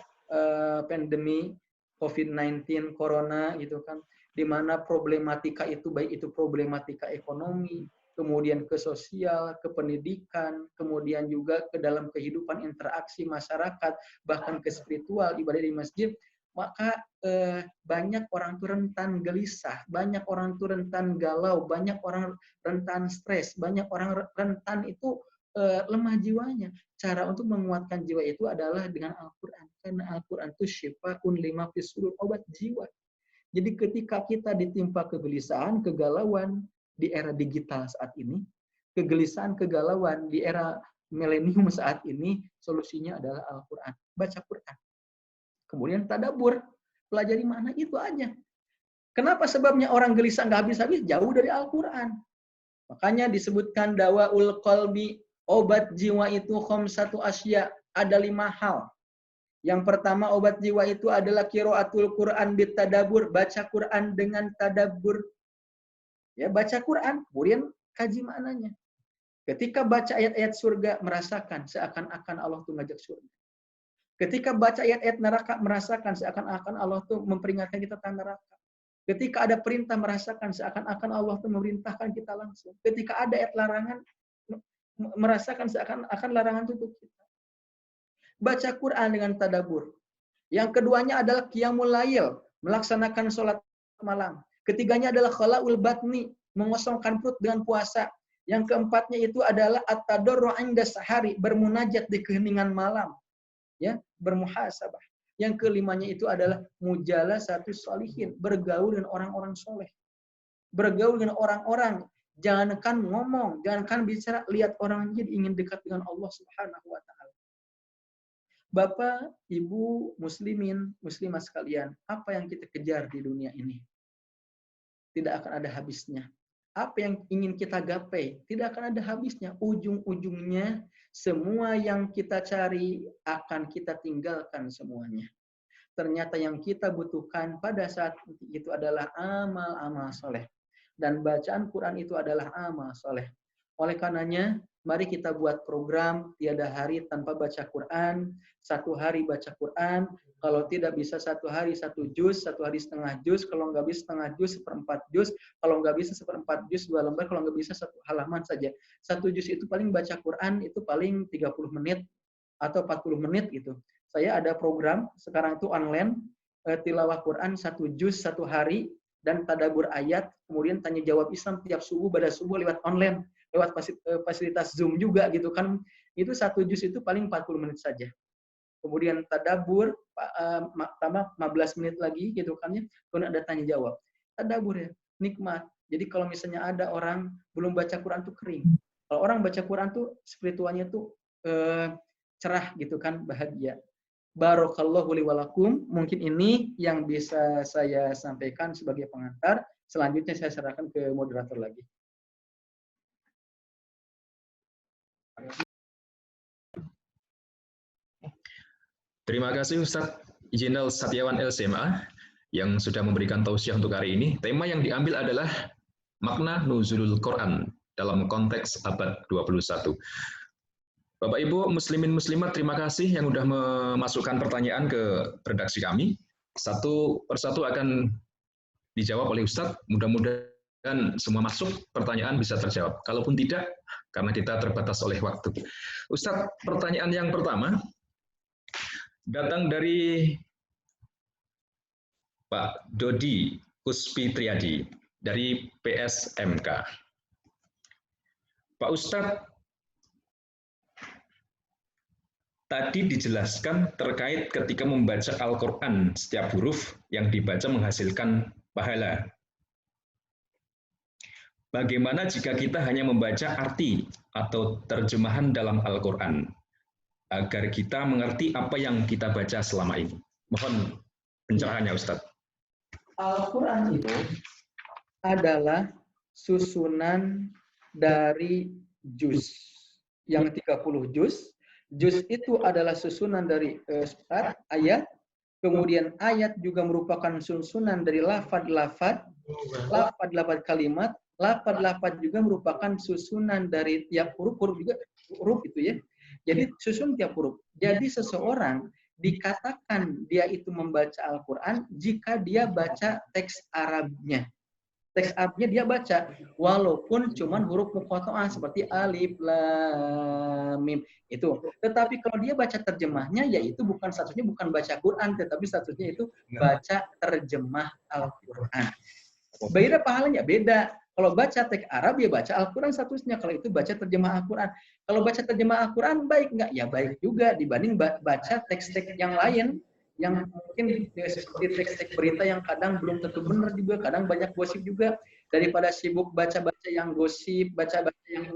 pandemi COVID-19 corona gitu kan, di mana problematika itu baik itu problematika ekonomi, kemudian ke sosial, ke pendidikan, kemudian juga ke dalam kehidupan interaksi masyarakat, bahkan ke spiritual, ibadah di masjid, maka banyak orang itu rentan gelisah, banyak orang itu rentan galau, banyak orang rentan stres, banyak orang rentan itu lemah jiwanya. Cara untuk menguatkan jiwa itu adalah dengan Al-Quran. Karena Al-Quran itu syifa'un lima fis sudur, obat jiwa. Jadi ketika kita ditimpa kegelisahan, kegalauan di era digital saat ini, kegelisahan, kegalauan di era milenium saat ini, solusinya adalah Al-Quran. Baca Quran. Kemudian tadabur, pelajari makna itu aja. Kenapa sebabnya orang gelisah nggak habis-habis? Jauh dari Al-Quran. Makanya disebutkan dawaul qalbi, obat jiwa itu khamsatu asya, ada 5 hal. Yang pertama obat jiwa itu adalah qiraatul Quran bitadabur, baca Quran dengan tadabur. Ya, baca Quran, kemudian kaji maknanya. Ketika baca ayat-ayat surga, merasakan seakan-akan Allah itu ngajak surga. Ketika baca ayat-ayat neraka, merasakan seakan-akan Allah itu memperingatkan kita tentang neraka. Ketika ada perintah, merasakan seakan-akan Allah itu memerintahkan kita langsung. Ketika ada ayat larangan, merasakan seakan-akan larangan itu untuk kita. Baca Quran dengan tadabur. Yang keduanya adalah qiyamul lail, melaksanakan sholat malam. Ketiganya adalah khala'ul batni, mengosongkan perut dengan puasa. Yang keempatnya itu adalah at-tadarru' 'inda sahari, bermunajat di keheningan malam. Ya, bermuhasabah. Yang kelimanya itu adalah mujalasatus sholihin, bergaul dengan orang-orang soleh. Bergaul dengan orang-orang, jangankan ngomong, jangankan bicara, lihat orang jadi ingin dekat dengan Allah Subhanahu wa taala. Bapak, Ibu, muslimin, muslimah sekalian, apa yang kita kejar di dunia ini? Tidak akan ada habisnya. Apa yang ingin kita gapai? Tidak akan ada habisnya. Ujung-ujungnya, semua yang kita cari akan kita tinggalkan semuanya. Ternyata yang kita butuhkan pada saat itu adalah amal-amal soleh. Dan bacaan Quran itu adalah amal soleh. Oleh karenanya, mari kita buat program tiada hari tanpa baca Quran, 1 hari baca Quran, kalau tidak bisa 1 hari 1 juz, 1 hari setengah juz, kalau nggak bisa setengah juz, 1/4 juz, kalau nggak bisa 1/4 juz, 2 lembar, kalau nggak bisa 1 halaman saja. 1 juz itu paling baca Quran, itu paling 30 menit atau 40 menit gitu. Saya ada program, sekarang itu online, tilawah Quran 1 juz 1 hari, dan tadabbur ayat, kemudian tanya jawab Islam tiap subuh, pada subuh lewat online, lewat fasilitas Zoom juga gitu kan. Itu 1 juz itu paling 40 menit saja. Kemudian tadabbur tambah 15 menit lagi gitu kan ya. Kemudian ada tanya jawab. Tadabbur ya, nikmat. Jadi kalau misalnya ada orang belum baca Quran tuh kering. Kalau orang baca Quran tuh spiritualnya tuh cerah gitu kan, bahagia. Barakallahu li walakum. Mungkin ini yang bisa saya sampaikan sebagai pengantar. Selanjutnya saya serahkan ke moderator lagi. Terima kasih Ustadz Jenderal Setiawan LCMA yang sudah memberikan tausiah untuk hari ini. Tema yang diambil adalah makna nuzulul Quran dalam konteks abad 21. Bapak Ibu muslimin muslimat, terima kasih yang sudah memasukkan pertanyaan ke redaksi kami. Satu persatu akan dijawab oleh Ustadz. Mudah-mudahan semua masuk, pertanyaan bisa terjawab. Kalaupun tidak, karena kita terbatas oleh waktu. Ustadz, pertanyaan yang pertama datang dari Pak Dodi Kuspi Triadi dari PSMK. Pak Ustadz, tadi dijelaskan terkait ketika membaca Al-Quran, setiap huruf yang dibaca menghasilkan pahala. Bagaimana jika kita hanya membaca arti atau terjemahan dalam Al-Quran, agar kita mengerti apa yang kita baca selama ini? Mohon pencerahannya, Ustadz. Al-Quran itu adalah susunan dari juz. Yang 30 juz. Juz itu adalah susunan dari surat, ayat, kemudian ayat juga merupakan susunan dari lafad-lafad, lafad-lafad kalimat, lafad-lafad juga merupakan susunan dari tiap huruf juga huruf itu ya. Jadi susun tiap huruf. Jadi seseorang dikatakan dia itu membaca Al-Quran jika dia baca teks Arabnya. Teks Arabnya dia baca, walaupun cuman huruf muqatta'ah seperti alif, lam, mim. Itu. Tetapi kalau dia baca terjemahnya, yaitu bukan statusnya bukan baca Quran, tetapi statusnya itu baca terjemah Al-Quran. Beda pahalanya, beda. Kalau baca teks Arab, ya baca Al-Quran statusnya. Kalau itu baca terjemah Al-Quran. Kalau baca terjemah Al-Quran, baik nggak? Ya baik juga dibanding baca teks-teks yang lain. Yang mungkin seperti teks-teks berita yang kadang belum tentu benar juga, kadang banyak gosip juga. Daripada sibuk baca-baca yang gosip, baca-baca yang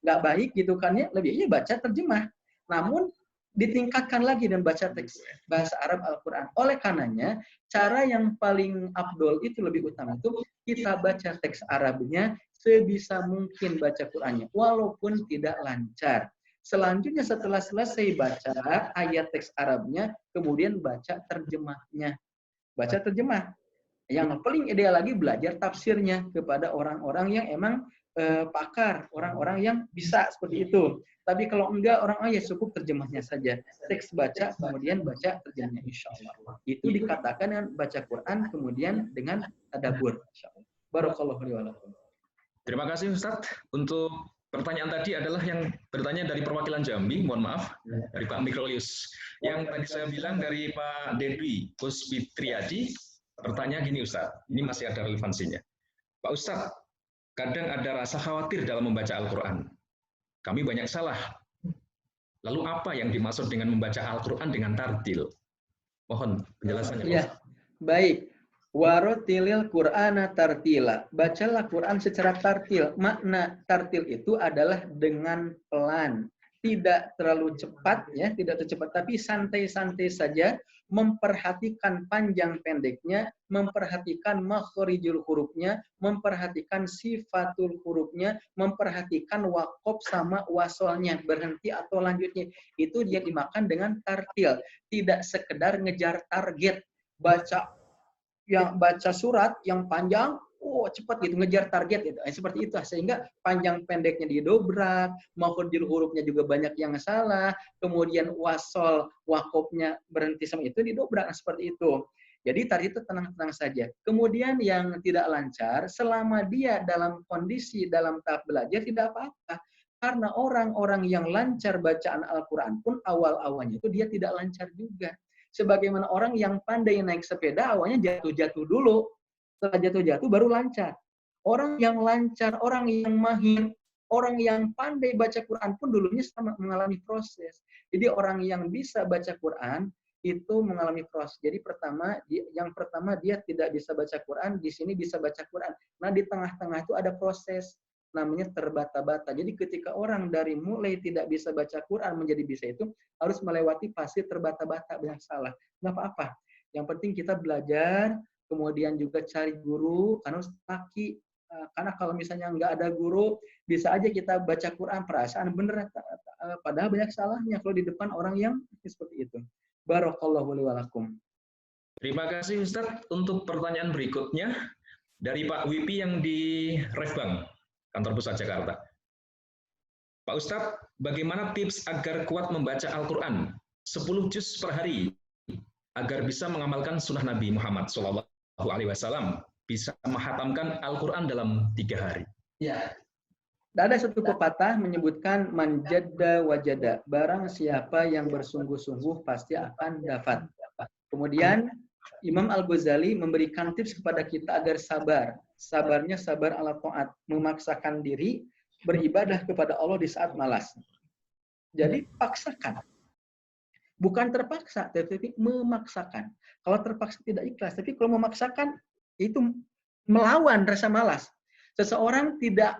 nggak baik gitu kan ya, lebih aja baca terjemah. Namun ditingkatkan lagi dan baca teks bahasa Arab Al-Quran. Oleh karenanya, cara yang paling afdol itu lebih utama itu kita baca teks Arabnya sebisa mungkin baca Qurannya, walaupun tidak lancar. Selanjutnya setelah selesai baca ayat teks Arabnya, kemudian baca terjemahnya. Baca terjemah. Yang paling ideal lagi belajar tafsirnya kepada orang-orang yang emang pakar, orang-orang yang bisa seperti itu. Tapi kalau enggak, orang ya cukup terjemahnya saja. Teks baca, kemudian baca terjemahnya, insya Allah. Itu dikatakan dengan baca Quran, kemudian dengan tadabbur. Barakallahu li wa lakum. Terima kasih Ustadz. Untuk pertanyaan tadi adalah yang bertanya dari perwakilan Jambi, mohon maaf, dari Pak Mikrolius. Yang tadi saya bilang dari Pak Dedwi Kuspi Triadi, pertanyaan gini Ustadz, ini masih ada relevansinya. Pak Ustadz, kadang ada rasa khawatir dalam membaca Al-Quran. Kami banyak salah. Lalu apa yang dimaksud dengan membaca Al-Quran dengan tartil? Mohon penjelasannya. Ya, baik. Warotilil Qur'ana tartila. Bacalah Quran secara tartil. Makna tartil itu adalah dengan pelan, tidak terlalu cepat, ya, tidak terlalu cepat, tapi santai-santai saja, memperhatikan panjang pendeknya, memperhatikan makhrijul hurufnya, memperhatikan sifatul hurufnya, memperhatikan wakof sama wasolnya, berhenti atau lanjutnya. Itu dia dimakan dengan tartil, tidak sekedar ngejar target, baca surat yang panjang, cepat gitu, ngejar target gitu. Seperti itu, sehingga panjang pendeknya didobrak, makhrijul hurufnya juga banyak yang salah, kemudian wasol, wakofnya berhenti sama itu didobrak, seperti itu. Jadi tadi itu tenang-tenang saja. Kemudian yang tidak lancar, selama dia dalam kondisi, dalam tahap belajar, tidak apa-apa. Karena orang-orang yang lancar bacaan Al-Quran pun awal-awalnya itu dia tidak lancar juga. Sebagaimana orang yang pandai naik sepeda, awalnya jatuh-jatuh dulu. Setelah jatuh-jatuh baru lancar. Orang yang lancar, orang yang mahir, orang yang pandai baca Quran pun dulunya sama mengalami proses. Jadi orang yang bisa baca Quran itu mengalami proses. Jadi yang pertama dia tidak bisa baca Quran, di sini bisa baca Quran. Nah di tengah-tengah itu ada proses namanya terbata-bata. Jadi ketika orang dari mulai tidak bisa baca Quran menjadi bisa itu harus melewati fase terbata-bata, yang salah. Nggak apa-apa. Yang penting kita belajar, kemudian juga cari guru, karena harus laki. Karena kalau misalnya nggak ada guru, bisa aja kita baca Quran perasaan bener, padahal banyak salahnya kalau di depan orang yang seperti itu. Barakallahu li wa lakum. Terima kasih Ustadz. Untuk pertanyaan berikutnya dari Pak Wipi yang di Refbang, kantor pusat Jakarta. Pak Ustadz, bagaimana tips agar kuat membaca Al-Quran 10 juz per hari agar bisa mengamalkan sunnah Nabi Muhammad SAW, bisa menghatamkan Al-Quran dalam 3 hari? Ya. Ada satu pepatah menyebutkan manjadda wajada, barang siapa yang bersungguh-sungguh pasti akan dapat. Kemudian Imam Al-Ghazali memberikan tips kepada kita agar sabar. Sabarnya sabar ala taat, memaksakan diri beribadah kepada Allah di saat malas. Jadi paksakan. Bukan terpaksa, tetapi memaksakan. Kalau terpaksa tidak ikhlas, tapi kalau memaksakan itu melawan rasa malas. Seseorang tidak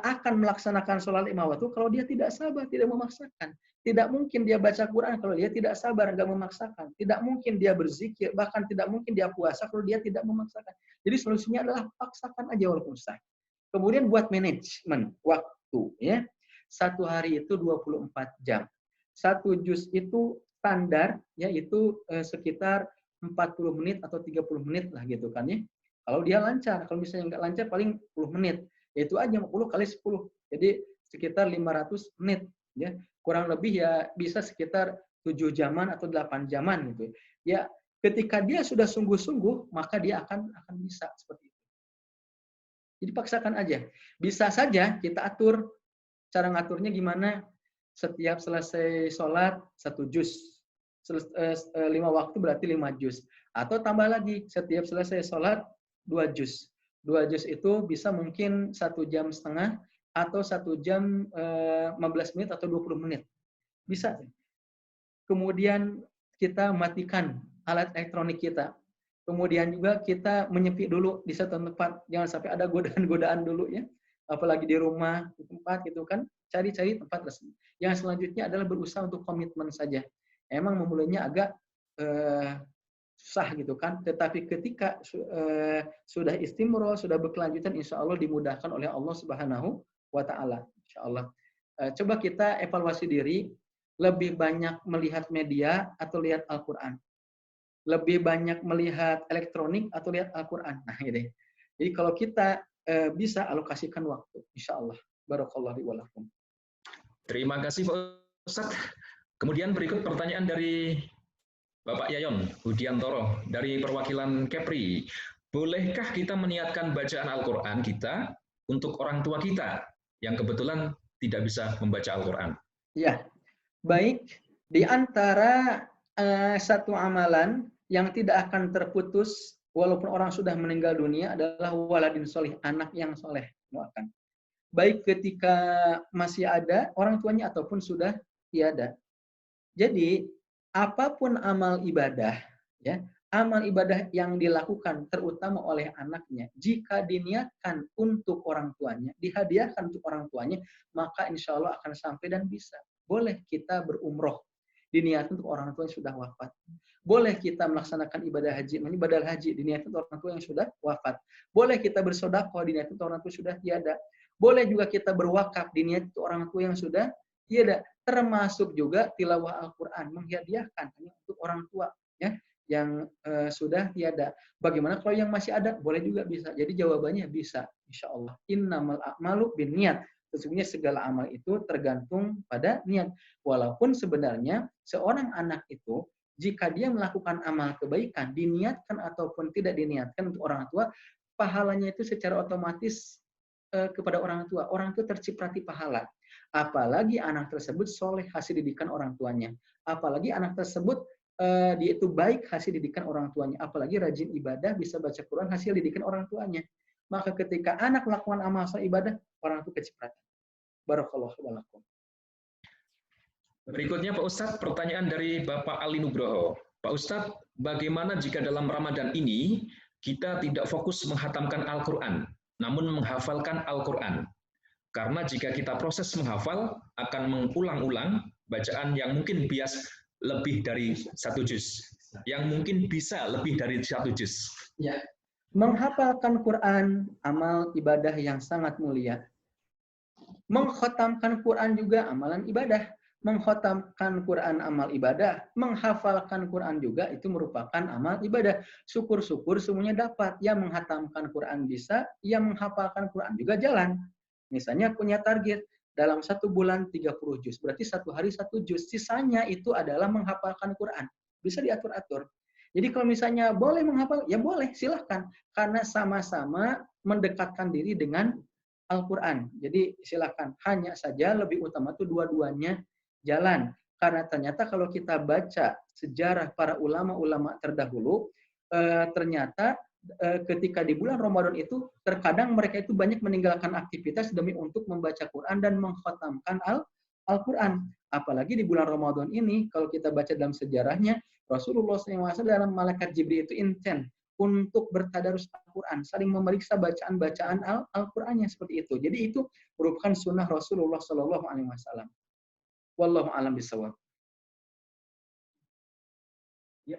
akan melaksanakan sholat 5 waktu kalau dia tidak sabar, tidak memaksakan. Tidak mungkin dia baca Quran kalau dia tidak sabar, nggak memaksakan. Tidak mungkin dia berzikir, bahkan tidak mungkin dia puasa kalau dia tidak memaksakan. Jadi solusinya adalah paksakan aja walaupun susah. Kemudian buat manajemen waktu, ya. 1 hari itu 24 jam. 1 juz itu standar, yaitu sekitar 40 menit atau 30 menit lah gitu kan ya. Kalau dia lancar, kalau misalnya nggak lancar paling 10 menit. Itu aja 10 kali 10. Jadi sekitar 500 menit, ya. Kurang lebih ya bisa sekitar 7 jaman atau 8 jaman gitu. Ya, ketika dia sudah sungguh-sungguh, maka dia akan bisa seperti itu. Jadi paksakan aja. Bisa saja kita atur, cara ngaturnya gimana? Setiap selesai sholat 1 juz. 5 waktu berarti 5 juz. Atau tambah lagi, setiap selesai sholat 2 juz. 2 juz itu bisa mungkin 1,5 jam atau 1 jam 15 menit atau 20 menit. Bisa. Kemudian kita matikan alat elektronik kita. Kemudian juga kita menyepi dulu di satu tempat. Jangan sampai ada godaan-godaan dulu ya. Apalagi di rumah, di tempat gitu kan. Cari-cari tempat resmi. Yang selanjutnya adalah berusaha untuk komitmen saja. Emang memulainya agak susah gitu kan, tetapi ketika sudah istimror, sudah berkelanjutan, insya Allah dimudahkan oleh Allah Subhanahu wa Ta'ala. Insya Allah. Coba kita evaluasi diri, lebih banyak melihat media atau lihat Al-Quran, lebih banyak melihat elektronik atau lihat Al-Quran. Nah, gitu. Jadi kalau kita bisa alokasikan waktu, insya Allah. Barakallahu wa lakum. Terima kasih Pak Ustadz. Kemudian berikut pertanyaan dari Bapak Yayon Budiantoro dari perwakilan Kepri. Bolehkah kita meniatkan bacaan Al-Quran kita untuk orang tua kita yang kebetulan tidak bisa membaca Al-Quran? Ya, baik. Di antara satu amalan yang tidak akan terputus walaupun orang sudah meninggal dunia adalah waladin solih, anak yang soleh. Baik ketika masih ada orang tuanya ataupun sudah tiada. Jadi apapun amal ibadah, ya, amal ibadah yang dilakukan terutama oleh anaknya, jika diniatkan untuk orang tuanya, dihadiahkan untuk orang tuanya, maka insya Allah akan sampai dan bisa. Boleh kita berumroh, diniatkan untuk orang tua yang sudah wafat. Boleh kita melaksanakan ibadah haji, diniatkan untuk orang tua yang sudah wafat. Boleh kita bersedekah, diniatkan untuk orang tua yang sudah tiada. Boleh juga kita berwakaf, diniatkan untuk orang tua yang sudah tiada. Termasuk juga tilawah Al-Quran, menghadiahkan untuk orang tua ya yang sudah tiada. Bagaimana kalau yang masih ada? Boleh juga bisa. Jadi jawabannya bisa, insya Allah. Innamal a'malu binniyat. Sesungguhnya segala amal itu tergantung pada niat. Walaupun sebenarnya seorang anak itu jika dia melakukan amal kebaikan, diniatkan ataupun tidak diniatkan untuk orang tua, pahalanya itu secara otomatis kepada orang tua. Orang tua terciprati pahala. Apalagi anak tersebut soleh hasil didikan orang tuanya. Apalagi anak tersebut dia itu baik hasil didikan orang tuanya. Apalagi rajin ibadah, bisa baca Quran hasil didikan orang tuanya. Maka ketika anak melakukan amal ibadah, orang tua kecipratan. Barakallahu walakum. Berikutnya Pak Ustadz, pertanyaan dari Bapak Ali Nugroho. Pak Ustadz, bagaimana jika dalam Ramadan ini kita tidak fokus menghatamkan Al-Quran, namun menghafalkan Al-Quran? Karena jika kita proses menghafal, akan mengulang-ulang bacaan yang mungkin bias lebih dari 1 juz, yang mungkin bisa lebih dari 1 juz. Ya. Menghafalkan Quran, amal ibadah yang sangat mulia. Mengkhatamkan Quran juga amalan ibadah. Mengkhatamkan Quran amal ibadah, menghafalkan Quran juga itu merupakan amal ibadah. Syukur-syukur semuanya dapat. Yang menghatamkan Quran bisa, yang menghafalkan Quran juga jalan. Misalnya punya target dalam 1 bulan 30 juz, berarti 1 hari 1 juz. Sisanya itu adalah menghafalkan Quran. Bisa diatur-atur. Jadi kalau misalnya boleh menghafal, ya boleh, silahkan. Karena sama-sama mendekatkan diri dengan Al-Quran. Jadi silahkan. Hanya saja lebih utama itu dua-duanya jalan. Karena ternyata kalau kita baca sejarah para ulama-ulama terdahulu, ternyata ketika di bulan Ramadan itu, terkadang mereka itu banyak meninggalkan aktivitas demi untuk membaca Quran dan mengkhatamkan Al-Quran. Apalagi di bulan Ramadan ini, kalau kita baca dalam sejarahnya, Rasulullah SAW dalam malaikat Jibril itu intent untuk bertadarus Al-Quran, saling memeriksa bacaan-bacaan Al-Qurannya seperti itu. Jadi itu merupakan sunnah Rasulullah SAW. Wallahu a'lam bishawab. Ya.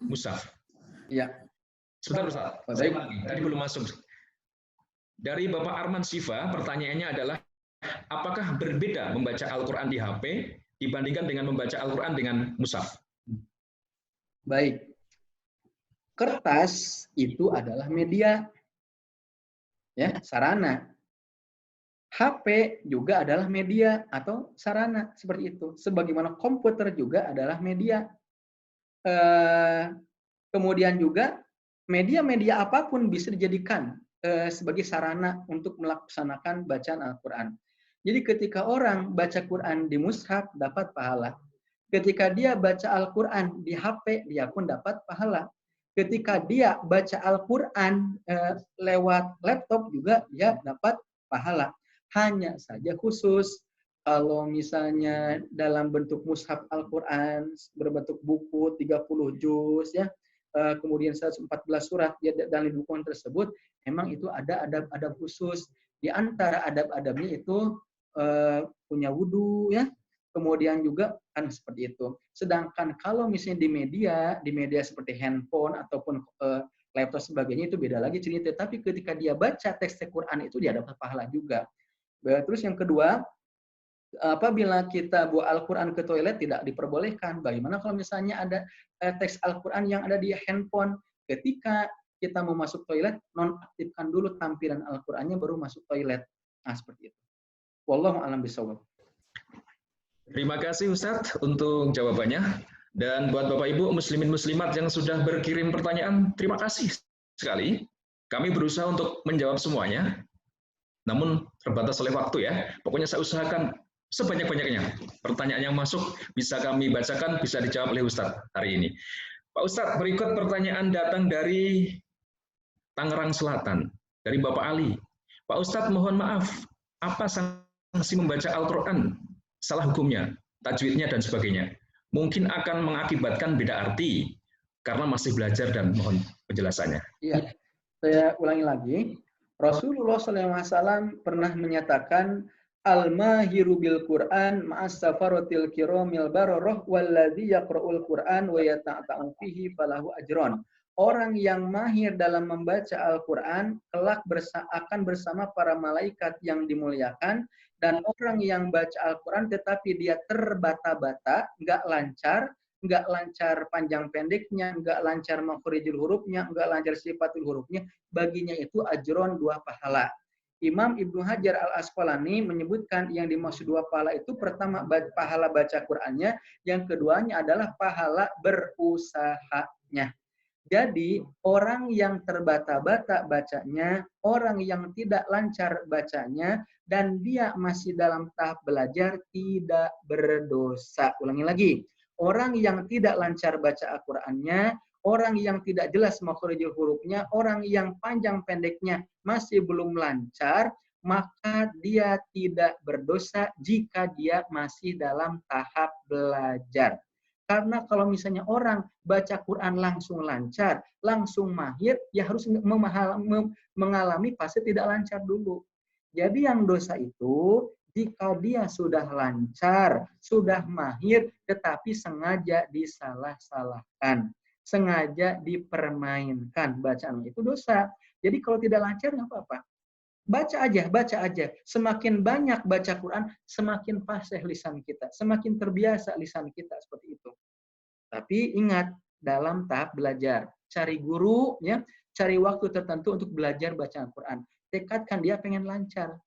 Musaf. Ya. Sebentar Ustaz, saya tadi belum masuk. Dari Bapak Arman Siva, pertanyaannya adalah, apakah berbeda membaca Al-Quran di HP dibandingkan dengan membaca Al-Quran dengan mushaf? Baik. Kertas itu adalah media. Ya, sarana. HP juga adalah media atau sarana, seperti itu. Sebagaimana komputer juga adalah media. Kemudian juga media-media apapun bisa dijadikan sebagai sarana untuk melaksanakan bacaan Al-Quran. Jadi ketika orang baca Quran di mushaf dapat pahala. Ketika dia baca Al-Quran di HP, dia pun dapat pahala. Ketika dia baca Al-Quran lewat laptop juga dia dapat pahala. Hanya saja khusus kalau misalnya dalam bentuk mushaf Al-Quran berbentuk buku 30 juz ya, kemudian 114 surat ya, dalam buku tersebut memang itu ada adab-adab khusus. Di antara adab-adabnya itu punya wudu ya, kemudian juga kan seperti itu. Sedangkan kalau misalnya di media seperti handphone ataupun laptop sebagainya itu beda lagi cerita. Tapi ketika dia baca teks Quran itu dia dapat pahala juga. Terus yang kedua, apabila kita bawa Al-Quran ke toilet tidak diperbolehkan. Bagaimana kalau misalnya ada teks Al-Quran yang ada di handphone? Ketika kita mau masuk toilet, nonaktifkan dulu tampilan Al-Qurannya baru masuk toilet. Nah, seperti itu. Wallahu a'lam bishawab. Terima kasih Ustadz untuk jawabannya. Dan buat Bapak Ibu muslimin muslimat yang sudah berkirim pertanyaan, terima kasih sekali. Kami berusaha untuk menjawab semuanya, namun terbatas oleh waktu ya. Pokoknya saya usahakan sebanyak-banyaknya. Pertanyaan yang masuk bisa kami bacakan, bisa dijawab oleh Ustadz hari ini. Pak Ustadz, berikut pertanyaan datang dari Tangerang Selatan, dari Bapak Ali. Pak Ustadz, mohon maaf, apa sanksi membaca Al-Quran? Salah hukumnya, tajwidnya, dan sebagainya. mungkin akan mengakibatkan beda arti karena masih belajar dan mohon penjelasannya. Iya, saya ulangi lagi. Rasulullah SAW pernah menyatakan al-mahiru bil Quran ma'as safaratil kiramil bararah walladzi yaqra'ul Quran wa yata'ta'u fihi falahu ajron. Orang yang mahir dalam membaca Al-Quran kelak akan bersama para malaikat yang dimuliakan, dan orang yang baca Al-Quran tetapi dia terbata-bata, nggak lancar panjang pendeknya, nggak lancar makhrijul hurufnya, nggak lancar sifatul hurufnya, baginya itu ajron 2 pahala. Imam Ibnu Hajar Al-Asqalani menyebutkan yang dimaksud 2 pahala itu pertama pahala baca Qur'annya, yang keduanya adalah pahala berusahanya. Jadi orang yang terbata-bata bacanya, orang yang tidak lancar bacanya, dan dia masih dalam tahap belajar tidak berdosa. Ulangi lagi. Orang yang tidak lancar baca Al-Qur'annya, orang yang tidak jelas makhrijul hurufnya, orang yang panjang pendeknya masih belum lancar, maka dia tidak berdosa jika dia masih dalam tahap belajar. Karena kalau misalnya orang baca Quran langsung lancar, langsung mahir, ya harus mengalami fase tidak lancar dulu. Jadi yang dosa itu jika dia sudah lancar, sudah mahir, tetapi sengaja disalah-salahkan, sengaja dipermainkan bacaan itu dosa. Jadi kalau tidak lancar nggak apa-apa. Baca aja. Semakin banyak baca Quran, semakin fasih lisan kita, semakin terbiasa lisan kita seperti itu. Tapi ingat, dalam tahap belajar, cari guru, ya, cari waktu tertentu untuk belajar bacaan Quran. Tekadkan dia pengen lancar.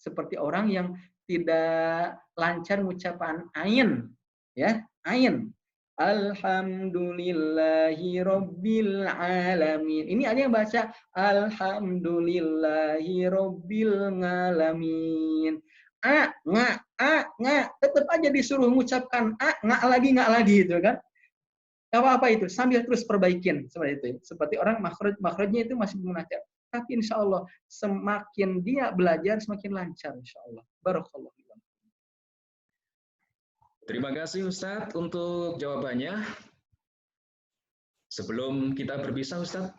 Seperti orang yang tidak lancar ucapan ain, ya, ain. Alhamdulillahi Rabbil Alamin. Ini ada yang baca Alhamdulillahi Rabbil Alamin. Nga. Tetap aja disuruh mengucapkan nga lagi itu kan. Apa itu? Sambil terus perbaikin seperti itu. Seperti orang makhrajnya itu masih belum lancar. Tapi insya Allah semakin dia belajar semakin lancar insya Allah. Barakallahu. Terima kasih Ustadz untuk jawabannya. Sebelum kita berpisah Ustadz,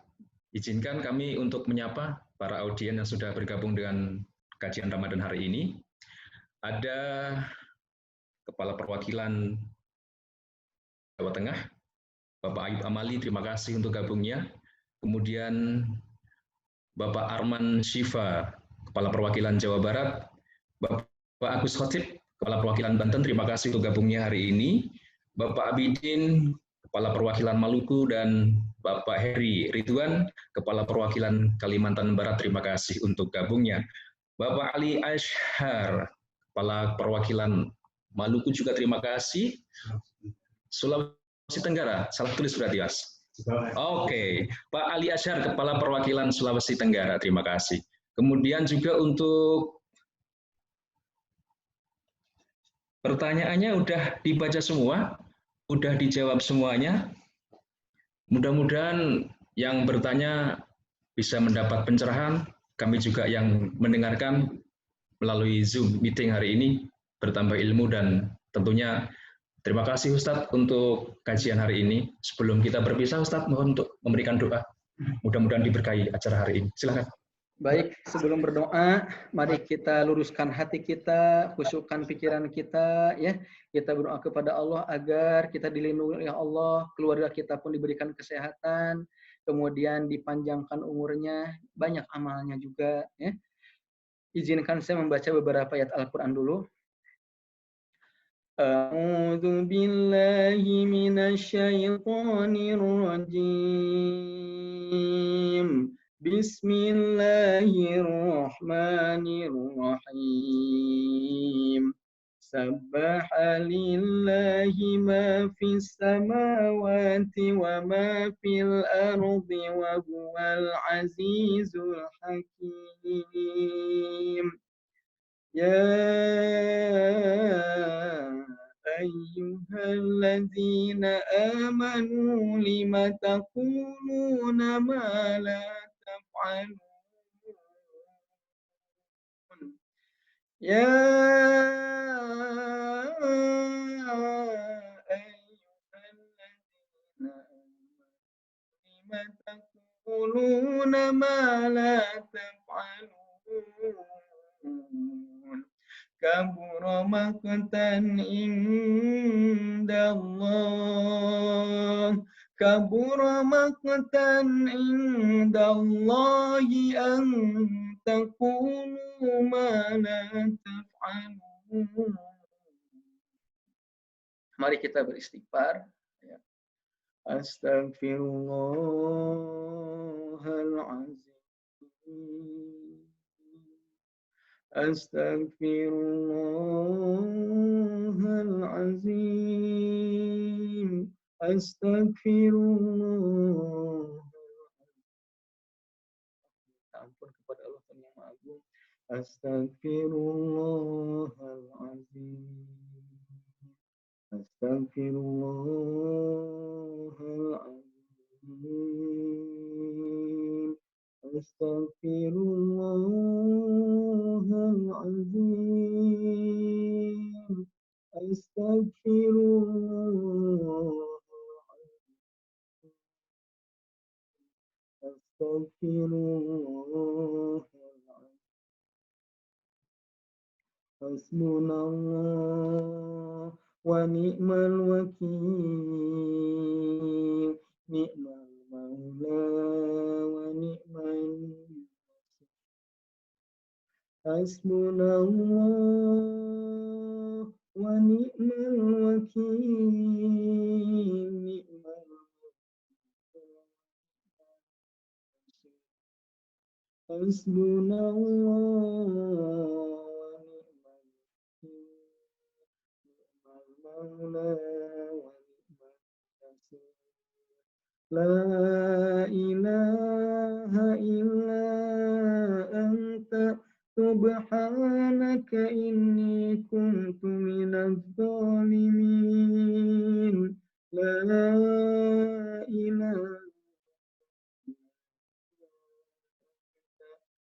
izinkan kami untuk menyapa para audien yang sudah bergabung dengan kajian Ramadan hari ini. Ada Kepala Perwakilan Jawa Tengah, Bapak Ayub Amali, terima kasih untuk gabungnya. Kemudian Bapak Arman Syifa, Kepala Perwakilan Jawa Barat, Bapak Agus Khotib, Kepala Perwakilan Banten, terima kasih untuk gabungnya hari ini. Bapak Abidin, Kepala Perwakilan Maluku, dan Bapak Heri Ridwan, Kepala Perwakilan Kalimantan Barat, terima kasih untuk gabungnya. Bapak Ali Ashar, Kepala Perwakilan Maluku juga terima kasih. Sulawesi Tenggara, salah tulis berarti Mas. Oke, Pak Ali Ashar, Kepala Perwakilan Sulawesi Tenggara, terima kasih. Kemudian juga untuk pertanyaannya udah dibaca semua, udah dijawab semuanya. Mudah-mudahan yang bertanya bisa mendapat pencerahan, kami juga yang mendengarkan melalui Zoom meeting hari ini bertambah ilmu, dan tentunya terima kasih Ustadz untuk kajian hari ini. Sebelum kita berpisah Ustadz, mohon untuk memberikan doa. Mudah-mudahan diberkahi acara hari ini. Silakan. Baik, sebelum berdoa, mari kita luruskan hati kita, khusyukkan pikiran kita, ya. Kita berdoa kepada Allah agar kita dilindungi oleh Allah, keluarga kita pun diberikan kesehatan, kemudian dipanjangkan umurnya, banyak amalnya juga, ya. Izinkan saya membaca beberapa ayat Al-Quran dulu. A'udzu billahi minasyaitonir rajim. Bismillahirrahmanirrahim. Sabbaha lillahi ma fis samawati wa ma fil ardi wa huwal azizul hakim. Ya ayyuhalladzina amanu lima taquluna ma la taf'alun. Ya ما لا تفعلون كبر مقتا عند الله كبر مقتا عند الله أن تقولوا ما لا تفعلون. Mari kita beristighfar. Astaghfirullahalazim. Astaghfirullahalazim. Astaghfirullah. Ampun kepada Allah yang Maha Agung. Astaghfirullahalazim. Astaghfirullahalazim. Astaghfirullahalazim. Astaghfirullahalazim. Astaghfirullahalazim. Hasbunallah wa ni'mal wakil. Ni'mal maula wa ni'mal nasir. Hasbunallah wa ni'mal wakil. Ni'mal Hasbunallah La ilaha illa anta subhanaka inni kuntu minaz zalimin. La ilaha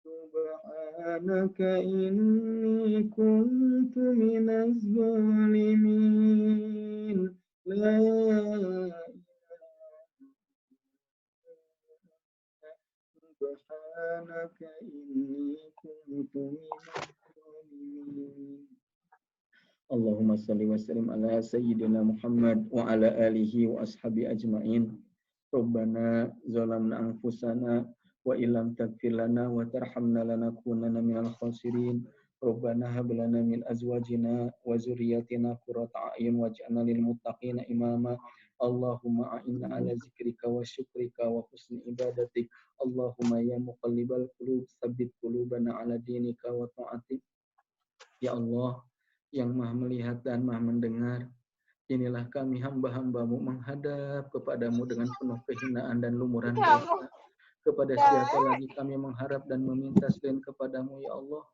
subhanaka inni kuntu minaz zalimin. La subhanaka inni kuntu minaz zalimin. Allahumma salli wa sallim ala sayyidina Muhammad wa ala alihi wa ashabi ajma'in. Rabbana zalamna anfusana wa illam taghfir lana wa tarhamna lanakunanna minal khasirin. Rabbana hab lana min azwajina wa zurriyyatina qurrata a'yun waj'alna lil muttaqina imama. Allahumma a'inna ala zikrika wa syukrika wa husni ibadatik. Allahumma ya muqallibal qulub tsabbit qulubana ala dinika wa ta'atik. Ya Allah yang Maha melihat dan Maha mendengar, inilah kami hamba-hambamu menghadap kepadamu dengan penuh kehinaan dan lumuran dosa. Kepada siapa lagi kami mengharap dan meminta selain kepadamu, ya Allah.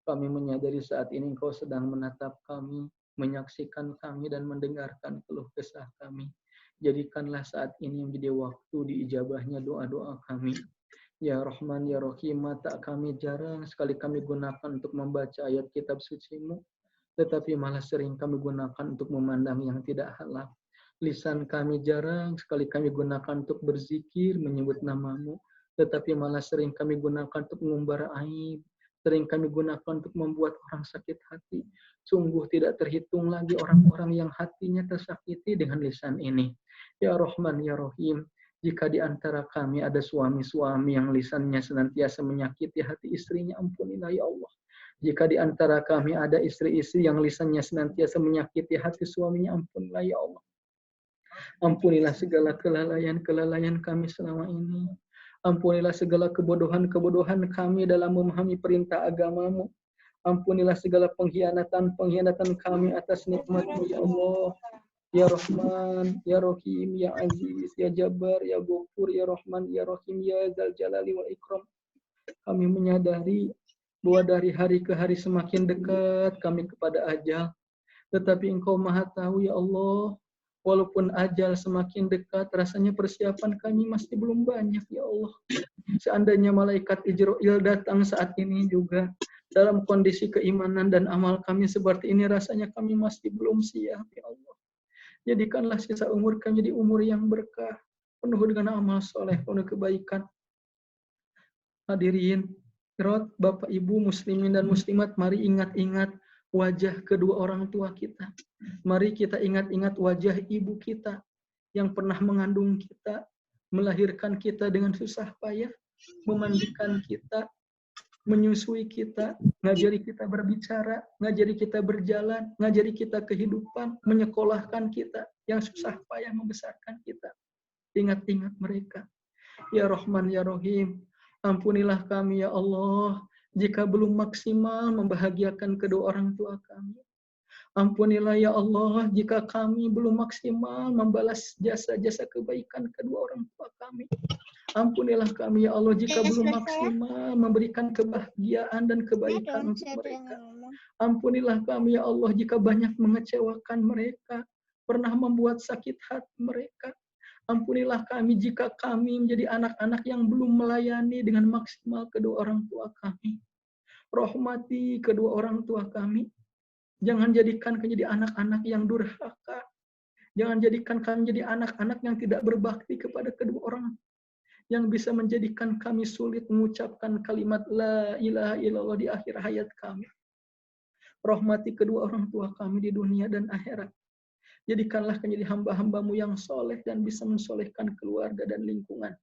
Kami menyadari saat ini Engkau sedang menatap kami, menyaksikan kami dan mendengarkan keluh kesah kami. Jadikanlah saat ini menjadi waktu diijabahnya doa-doa kami. Ya Rahman, Ya Rahim, mata kami jarang sekali kami gunakan untuk membaca ayat kitab suci-Mu, tetapi malah sering kami gunakan untuk memandang yang tidak halal. Lisan kami jarang sekali kami gunakan untuk berzikir, menyebut nama-Mu, tetapi malah sering kami gunakan untuk mengumbar aib. Sering kami gunakan untuk membuat orang sakit hati. Sungguh tidak terhitung lagi orang-orang yang hatinya tersakiti dengan lisan ini. Ya Rahman, Ya Rahim, jika di antara kami ada suami-suami yang lisannya senantiasa menyakiti hati istrinya, ampunilah ya Allah. Jika di antara kami ada istri-istri yang lisannya senantiasa menyakiti hati suaminya, ampunilah ya Allah. Ampunilah segala kelalaian-kelalaian kami selama ini. Ampunilah segala kebodohan-kebodohan kami dalam memahami perintah agama-Mu. Ampunilah segala pengkhianatan-pengkhianatan kami atas nikmat-Mu, ya Allah. Ya Rahman, Ya Rahim, Ya Aziz, Ya Jabbar, Ya Ghafur, Ya Rahman, Ya Rahim, Ya Dzal Jalali wal Ikram. Kami menyadari bahwa dari hari ke hari semakin dekat kami kepada ajal. Tetapi Engkau Maha Tahu, ya Allah. Walaupun ajal semakin dekat, rasanya persiapan kami masih belum banyak, ya Allah. Seandainya malaikat Ijrail datang saat ini juga, dalam kondisi keimanan dan amal kami seperti ini, rasanya kami masih belum siap, ya Allah. Jadikanlah sisa umur kami di umur yang berkah, penuh dengan amal soleh, penuh kebaikan. Hadirin, Bapak Ibu muslimin dan muslimat, mari ingat-ingat wajah kedua orang tua kita. Mari kita ingat-ingat wajah ibu kita yang pernah mengandung kita, melahirkan kita dengan susah payah, memandikan kita, menyusui kita, ngajari kita berbicara, ngajari kita berjalan, ngajari kita kehidupan, menyekolahkan kita, yang susah payah membesarkan kita. Ingat-ingat mereka. Ya Rahman, Ya Rahim, ampunilah kami ya Allah, jika belum maksimal membahagiakan kedua orang tua kami. Ampunilah ya Allah, jika kami belum maksimal membalas jasa-jasa kebaikan kedua orang tua kami. Ampunilah kami ya Allah, jika belum maksimal memberikan kebahagiaan dan kebaikan untuk mereka. Ampunilah kami ya Allah, jika banyak mengecewakan mereka, pernah membuat sakit hati mereka. Ampunilah kami jika kami menjadi anak-anak yang belum melayani dengan maksimal kedua orang tua kami. Rahmati kedua orang tua kami. Jangan jadikan kami jadi anak-anak yang durhaka. Jangan jadikan kami jadi anak-anak yang tidak berbakti kepada kedua orang. Yang bisa menjadikan kami sulit mengucapkan kalimat La ilaha illallah di akhir hayat kami. Rahmati kedua orang tua kami di dunia dan akhirat. Jadikanlah kami jadi hamba-hambamu yang soleh dan bisa mensolehkan keluarga dan lingkungan.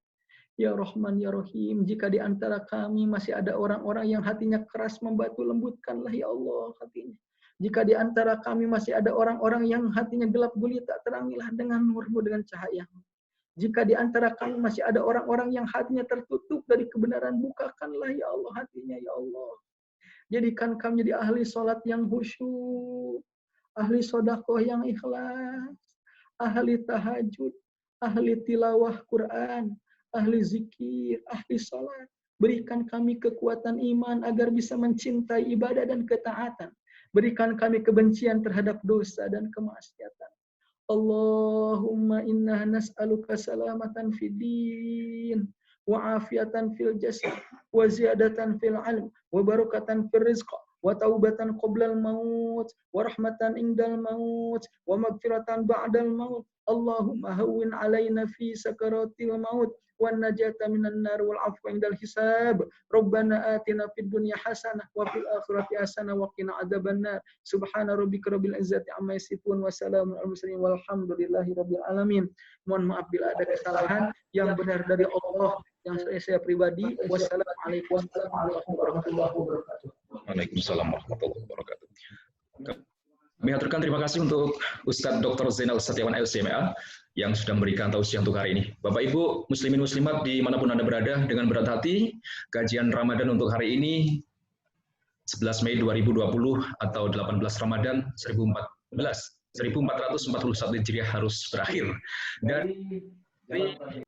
Ya Rahman, Ya Rahim, jika di antara kami masih ada orang-orang yang hatinya keras membatu, lembutkanlah ya Allah hatinya. Jika di antara kami masih ada orang-orang yang hatinya gelap gulita, terangilah dengan nurmu, dengan cahayamu. Jika di antara kami masih ada orang-orang yang hatinya tertutup dari kebenaran, bukakanlah ya Allah hatinya ya Allah. Jadikan kami jadi ahli sholat yang khusyuk, ahli sodakoh yang ikhlas, ahli tahajud, ahli tilawah Quran, ahli zikir, ahli salat. Berikan kami kekuatan iman agar bisa mencintai ibadah dan ketaatan. Berikan kami kebencian terhadap dosa dan kemaksiatan. Allahumma inna nas'aluka salamatan fid din, wa afiatan fil jasad, wa ziyadatan fil ilm, wa barakatan fil rizq, wa taubatan qoblal maut, wa rahmatan indal maut, wa magfiratan ba'dal maut. Allahumma hawwin alaina fi sakaratil maut, wa najata minan nar wal afwa indal hisab. Rabbana atina fid dunya hasanah wa fil akhirati hasanah wa qina adzabannar. Subhana rabbika rabbil izzati amma yasifun wa salamun alal mursalin walhamdulillahi rabbil alamin. Mohon maaf bila ada kesalahan, yang benar dari Allah, yang saya pribadi. Wassalamualaikum warahmatullahi wabarakatuh. Waalaikumsalam warahmatullahi wabarakatuh. Kami aturkan terima kasih untuk Ustadz Dr. Zainal Setiawan LCMA yang sudah memberikan tausiah untuk hari ini. Bapak Ibu muslimin muslimat dimanapun Anda berada, dengan berat hati, kajian Ramadan untuk hari ini 11 Mei 2020 atau 18 Ramadan 1441 Hijriah harus berakhir. Dari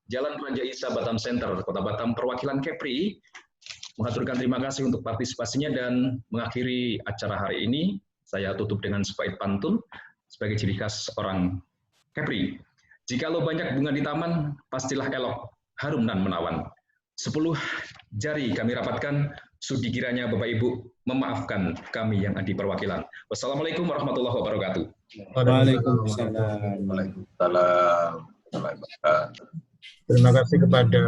Jalan Raja Isa Batam Center, Kota Batam, perwakilan Kepri mengaturkan terima kasih untuk partisipasinya dan mengakhiri acara hari ini. Saya tutup dengan sebaik pantun sebagai ciri khas orang Kepri. Jikalau banyak bunga di taman, pastilah elok, harum dan menawan. 10 jari kami rapatkan, sudi kiranya Bapak Ibu memaafkan kami yang ada di perwakilan. Wassalamualaikum warahmatullahi wabarakatuh. Waalaikumsalam. Terima kasih kepada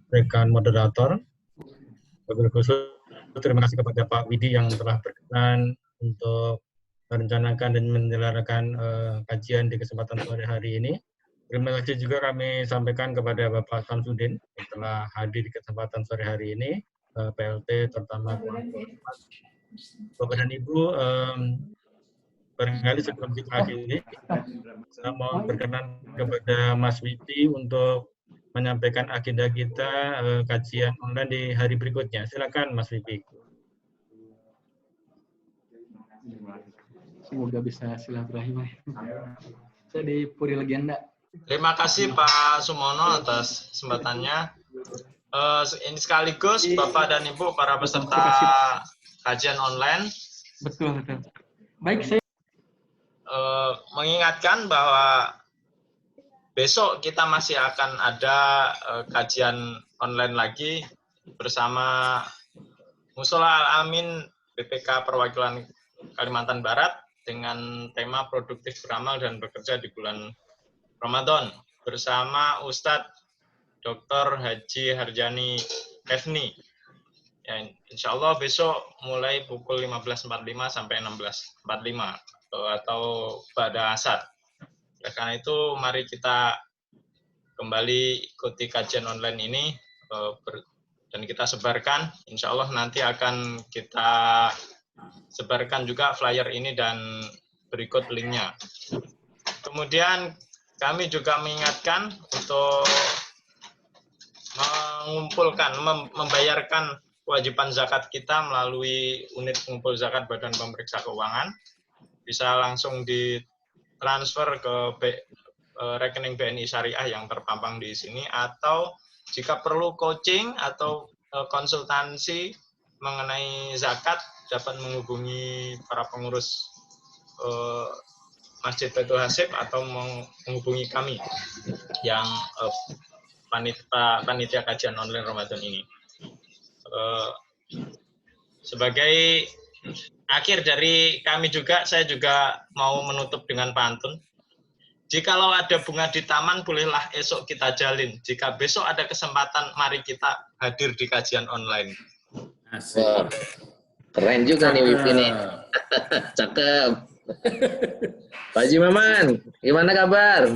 rekan moderator. Wabil khusus terima kasih kepada Pak Widi yang telah berkenan untuk merencanakan dan menyelenggarakan kajian di kesempatan sore hari ini. Terima kasih juga kami sampaikan kepada Bapak Samsudin yang telah hadir di kesempatan sore hari ini, PLT terutama Bapak dan Ibu. Barangkali sebelum kita akhiri, saya mau berkenan kepada Mas Widi untuk menyampaikan agenda kita kajian online di hari berikutnya. Silakan Mas Widi. Semoga bisa silaturahim. Saya di Puri Legenda. Terima kasih Pak Sumono atas kesempatannya. Ini sekaligus Bapak dan Ibu para peserta kajian online. Betul. Baik, saya mengingatkan bahwa besok kita masih akan ada kajian online lagi bersama Musola Al-Amin BPK Perwakilan Kalimantan Barat dengan tema produktif beramal dan bekerja di bulan Ramadan bersama Ustadz Dr. Haji Harjani Kevni. Ya, insya Allah besok mulai pukul 15.45 sampai 16.45 atau pada asar. Ya, karena itu mari kita kembali ikuti kajian online ini dan kita sebarkan. Insya Allah nanti akan kita sebarkan juga flyer ini dan berikut linknya. Kemudian kami juga mengingatkan untuk mengumpulkan, membayarkan kewajiban zakat kita melalui unit pengumpul zakat Badan Pemeriksa Keuangan. Bisa langsung ditransfer ke rekening BNI Syariah yang terpampang di sini, atau jika perlu coaching atau konsultansi mengenai zakat dapat menghubungi para pengurus Masjid Baitul Hasib atau menghubungi kami yang panitia kajian online Ramadan ini. Sebagai akhir dari kami juga, saya juga mau menutup dengan pantun. Jikalau ada bunga di taman, bolehlah esok kita jalin. Jika besok ada kesempatan, mari kita hadir di kajian online. Wah, keren juga nih Wifi nih. Cakep. Pak Haji Maman, gimana kabar?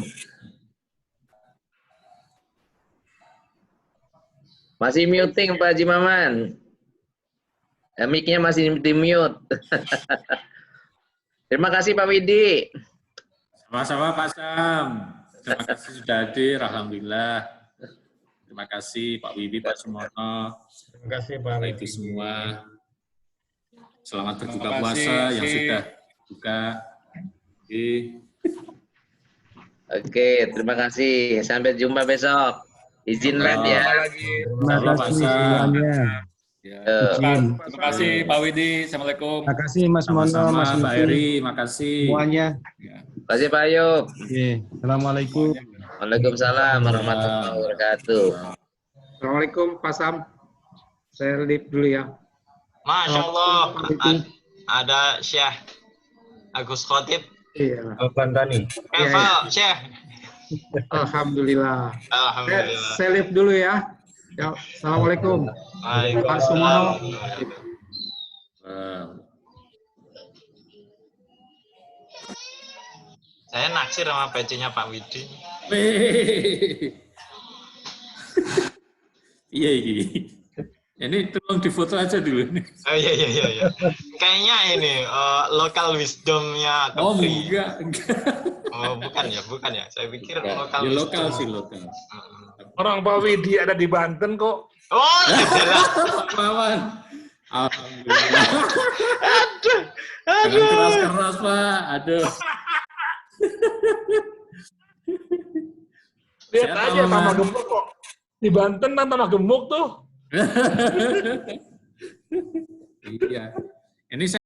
Masih muting Pak Haji Maman. Mic-nya masih di-mute. Terima kasih Pak Widi. Sama-sama Pak Sam. Terima kasih sudah hadir, alhamdulillah. Terima kasih Pak Widi, Pak Sumono. Terima kasih Pak Widi semua. Selamat berbuka puasa yang sudah buka. Oke, terima kasih. Sampai jumpa besok. Izin Red ya. Terima kasih semuanya. Terima kasih Pak Widi. Assalamualaikum. Terima kasih Mas Mono, Mas Mbak Eri, makasih semuanya. Terima kasih Pak Ayub. Assalamualaikum. Waalaikumsalam warahmatullahi wabarakatuh. Assalamualaikum Pak Sam. Saya leave dulu ya. Masya Allah, ada Syekh Agus Khotib. Iya. Al-Bantani. Syekh. Alhamdulillah. Alhamdulillah. Saya live dulu ya. Ya, Assalamualaikum. Pak Sumono. Saya naksir sama pecinya Pak Widi. Iya, iya. Ini tolong difoto aja dulu. Oh iya. Kayaknya ini local wisdomnya Kepri. Oh enggak. Oh bukan ya. Saya pikir lokal Ya, wisdom. lokal sih lokal. Orang Pak Widi ada di Banten kok. Oh iya jelas. Pak Maman. Alhamdulillah. Jangan keras-keras Pak. Aduh. Lihat aja tambah gemuk kok. Di Banten tambah gemuk tuh. Iya. Ini saya